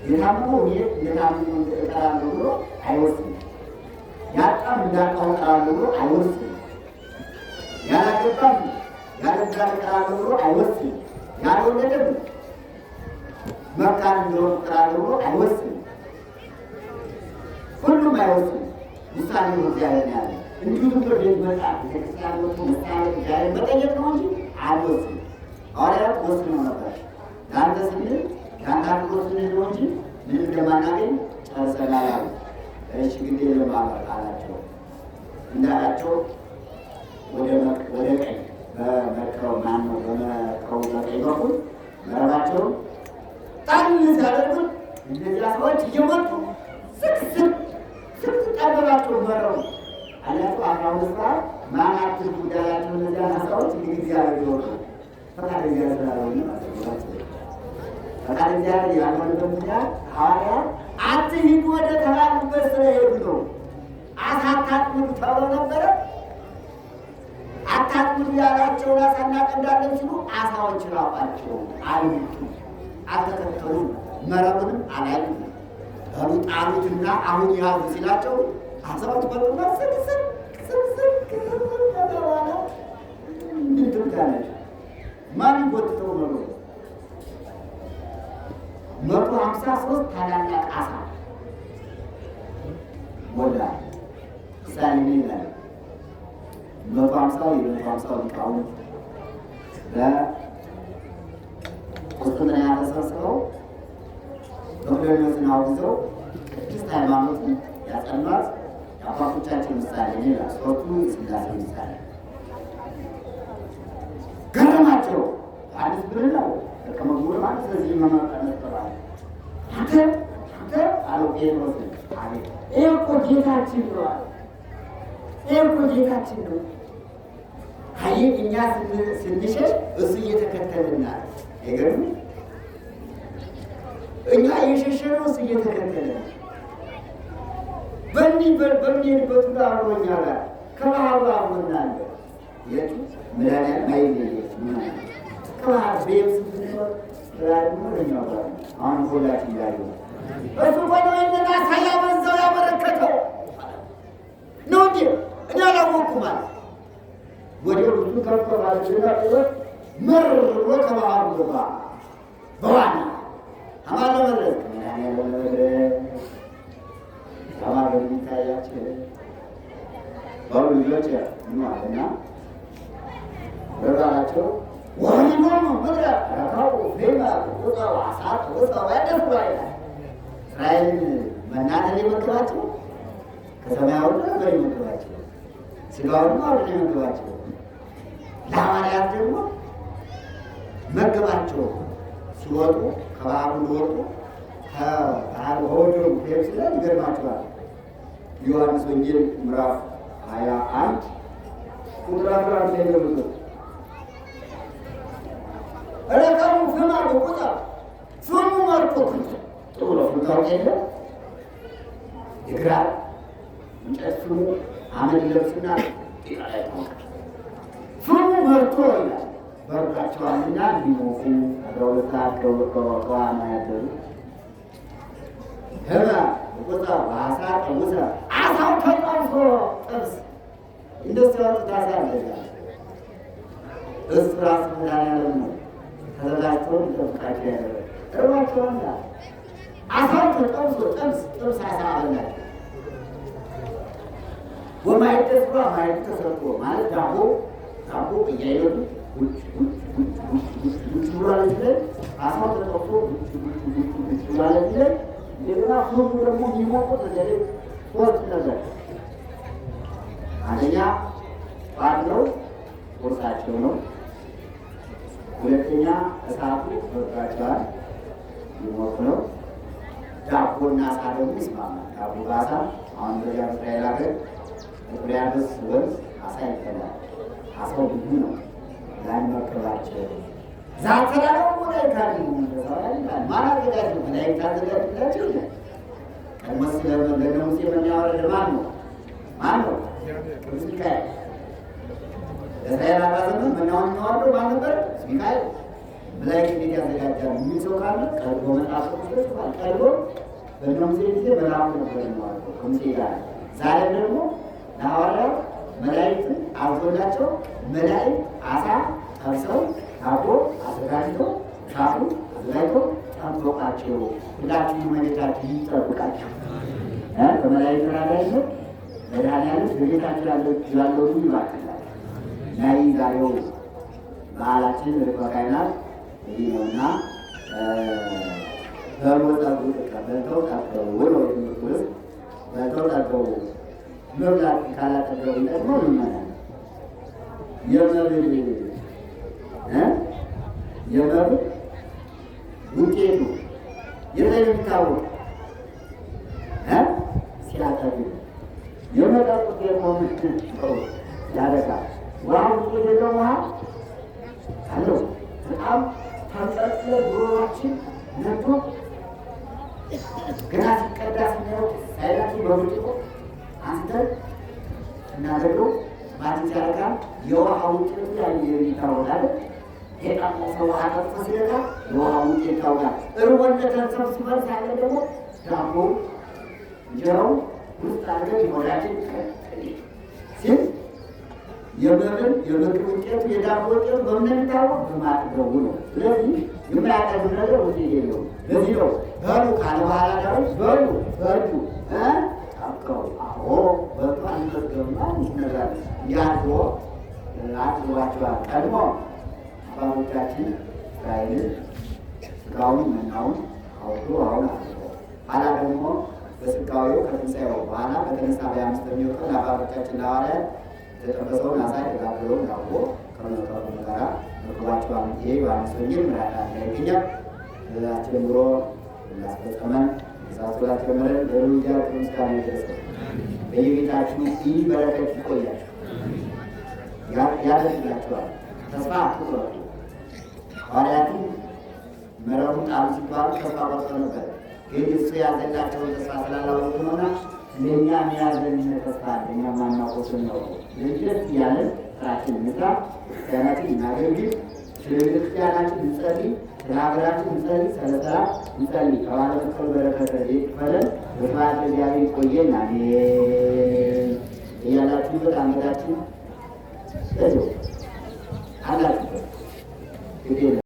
የታመመው የታመመው እቀራለሁ ብሎ አይወስንም። ያጣም እንዳጣው እቀራለሁ ብሎ አይወስንም። ያላገባም ያለጋር እቀራለሁ ብሎ አይወስንም። ያልወለደም መካን እንደሆነ እቀራለሁ ብሎ አይወስንም። ሁሉም አይወስንም። ውሳኔው እግዚአብሔር ያለ እንዲሁም ፍርድ መጣ ቤተክርስቲያን ወጥቶ መሳለት እግዚአብሔር መጠየቅ ነው እንጂ አይወስንም። ሐዋርያት ወስነው ነበር። ለአንተ ስንል ለአንተ አክብሮት ስንል ነው እንጂ ምን እንደማናገኝ ጨርሰናል አሉ። እሺ ግዴ ለማለት አላቸው። እንዳላቸው ወደ ቀኝ በመርከው ማነው በመርከው በቀኝ በኩል መረባቸውን ጣል ሲያደርጉት እነዚያ ሰዎች እየመጡ ስቅስቅ ጠበባቸው መረቡ አላቸው። 12 ሰዓት ማናት ጉዳያቸው እነዚያ ሰዎች እንግዲህ እግዚአብሔር ይወጡ ፈቃድ እግዚአብሔር ስላልሆነ ማለት ፈቃድ እግዚአብሔር ያልሆነበት ምክንያት ሐዋርያት አትሂዱ ወደ ተባሉበት ስለሄዱ ነው። አሳ አታጥምዱ ተብሎ ነበረ። አታጥምዱ ያላቸውን አሳ እናጠምዳለን ሲሉ አሳዎች ራቋቸው አይቱ አልተከተሉም። መረቡንም አላዩም። በሉ ጣሉትና አሁን ያዙ ሲላቸው አሳዎች በሉና ስቅስቅ ተባለ። ምን ትምታለች? ማን ጎትተው ነው? 153 ታላላቅ አሳ ሞላ። ምሳሌ ምን ይላል? 150 ሊቃውንት በቁስጥንጥንያ ተሰብስበው መቅደኞስን አውግዘው ቅድስት ሃይማኖትን ያጸኗት የአባቶቻችን ምሳሌ ይላል። ሦስቱ የሥላሴ ምሳሌ ዮሐንስ ብር ነው ከመጉር ማለት ስለዚህ መመጣን ተባለ። አንተ አለው ጴጥሮስ አቤት ይሄ እኮ ጌታችን ነው አለ። ይሄ እኮ ጌታችን ነው። አይ እኛ ስንሸሽ እሱ እየተከተለናል። አይገርም? እኛ የሸሸነው እሱ እየተከተለ በሚሄድበት ሁሉ አብሮኛ ጋር ከባህሩ አብሮናል። የቱ መድኃኒዓለም አይለየት ከባህር ቤት ስንኖር ራድሞኛው ጋር አሁን ሁላችን ያሉ እሱ ቆይና ሳያበዛው ያበረከተው ነው እንጂ እኔ አላወኩም አለ። ወዲያው ብዙ ከፍ ባለችና ጥበት ምር ብሎ ከባህሩ ገባ። በዋና አማለ መለስ መድኃኒዓለም ተማሪ የሚታያቸው ባሉ ልጆች ይኖራልና በዛቸው ወይም ምድረ ረካቡ ፌማ ቁጣው አሳት ቁጣው ያደርባይ እስራኤልን መናደል የመግባቸው ከሰማያዊ ነበር የመግባቸው ስጋውን አውድ የመግባቸው ለሐዋርያት ደግሞ መገባቸው ሲወጡ ከባህሩ ሊወጡ ከወደሩ ሄብስ ላይ ይገርማቸዋል። ዮሐንስ ወንጌል ምዕራፍ 21 ቁጥር 11 ላይ ነው። ረካቡ ፍማ ቁጣ ፍሙ መርቆ ጥሩ ፍታው የለ ይግራል እንጨት ፍሙ አመድ ለብስና ፍሙ መርቆ ይላል። በርካቸዋልና እንዲሞቁ 12 ሰዓት ከዋና ያደሩ ህማ ቁጣ አሳ ጠውሰ አሳው ተጣልፎ ጥብስ እንደሱ ታሳ አለጋ እስራስ መድኃኒዓለም ነው ተዘጋጅቶ ይጠብቃቸው ያደረገ እርባቸውና አሳው ተጠብሶ ጥብስ አሳ አበላቸው። ወማይተስባ ማይት ተሰርቶ ማለት ዳቦ እያየሉ ማለት ላይ አሳው ተጠብሶ ማለት ላይ እንደገና ሁሉ ደግሞ የሚሞቁት ነገር ሶስት ነገር አንደኛ ጧት ነው ቁርሳቸው ነው። ሁለተኛ እሳቱ በርካቸዋል ይሞቅ ነው። ዳቦና አሳ ደግሞ ይስማማል። ዳቦ በአሳ አሁን በዚያ እስራኤል ሀገር በጥብርያዶስ ወንዝ አሳ ይበላል። አሳው ብዙ ነው። ያን መከባቸው ዛተዳው ወላይካሊ ማራገዳጅ መላእክት አዘጋጅላቸው ይላል። ቀድሞስ ለሙሴ የሚያወርድ ማን ነው? ቅዱስ ሚካኤል። ለእስራኤል አባዘመን መናውን የሚያወርደው ማን ነበር? ሚካኤል። መላእክት እንዴት ያዘጋጃሉ የሚል ሰው ካለ ቀድሞ መጽሐፍ ቅዱስ ቀድሞ በእነ ሙሴ ጊዜ መልአኩ ነበር የሚያወርደው ከሙሴ ጋር። ዛሬም ደግሞ ለሐዋርያት መላእክትን አዞላቸው መላእክት አሳ ጠብሰው ዳቦ አዘጋጅተው ሻፉ አዘጋጅተው ጠብቋቸው። ሁላችሁም መሬታችሁ ይጠብቃችሁ። በመላእክት ተራዳኢነት መድኃኒዓለም በቤታችሁ ያለው ሁሉ ይባርክላችሁ። እና ይህ ዛሬው በዓላችን ርክበ ካህናት ይህ ነውና በልተው ጠገቡ ነው የትምህርት ውስጥ በልተው ጠገቡ። መብላት ካላጠገቡ ደግሞ ይመናል የመብል ውጤቱ የላይ የሚታወቅ ሲያጠጉ የመጠጡት ደግሞ ያደጋል። ውሃ ውጤት የለው ውሃ አለው። በጣም ተንጠጥለ ጉሮሯችን ነቶ ገና ሲቀዳ ስናየው ሳይላችሁ በብርጭቆ አንስተን እናደርገው ማለት ያደርጋል። የውሃ ውጤቱ የሚታወቃል። የቀመሰ ውሃ ጠጥቶ ሲለታ የውሃ ውጤት ይታወቃል። እርወነተን ሰብስበን ሳለ ደግሞ ዳቦ እንጀራው ውስጥ አድርገን የሆዳችን ሲል የምግብ ውጤቱ የዳቦ ውጤቱ በምን የሚታወቅ በማጥገቡ ነው። ስለዚህ የማያጠግብ ነገር ውጤት የለውም። ለዚህ ነው በሉ ካለ በኋላ ዳሮች በሉ ጠብቀው በሉ አንጠገምና ይነጋል ያድሮ አጥግባቸዋል። ቀድሞ አባቶቻችን እስራኤልን ስጋውን መናውን አውጡ አሁን አድርገው ኋላ ደግሞ በስጋዊው ከትንሣኤው በኋላ በተነሳ በ5ኛው ቀን አባቶቻችን ሐዋርያት የተጠበሰውን አሳ የተጋገረውን ዳቦ ከመጠሩ ጋራ መግባቸው አምቴ በአንሶኝም ራቃ ይገኛል ጀምሮ ላስፈጸመን ሳስራት ጀመረን ለሩጃ ምስጋና ይድረስ። በየቤታችሁ ይህ በረከት ይቆያል ያደርግላችኋል። ተስፋ አትቁረጡ። ሐዋርያቱ መረቡን ጣሉ ሲባሉ ተስፋ ቆርጠው ነበር። ግን እሱ ያዘላቸውን ተስፋ ስላላወቁ ነውና ለእኛ የሚያዘን ተስፋ እኛ ማናውቀው ነው። ልጅት እያለን ስራችን እንስራ፣ ክርስቲያናችን እናገልግል፣ ስለ ቤተክርስቲያናችን እንጸልይ፣ ስለ ሀገራችን እንጸልይ፣ ስለ ሰላም እንጸልይ። ከባለ መስቀሉ በረከት ይክፈለን። በስብሐት ለእግዚአብሔር ይቆየን። አሜን። እያላችሁበት አንገታችን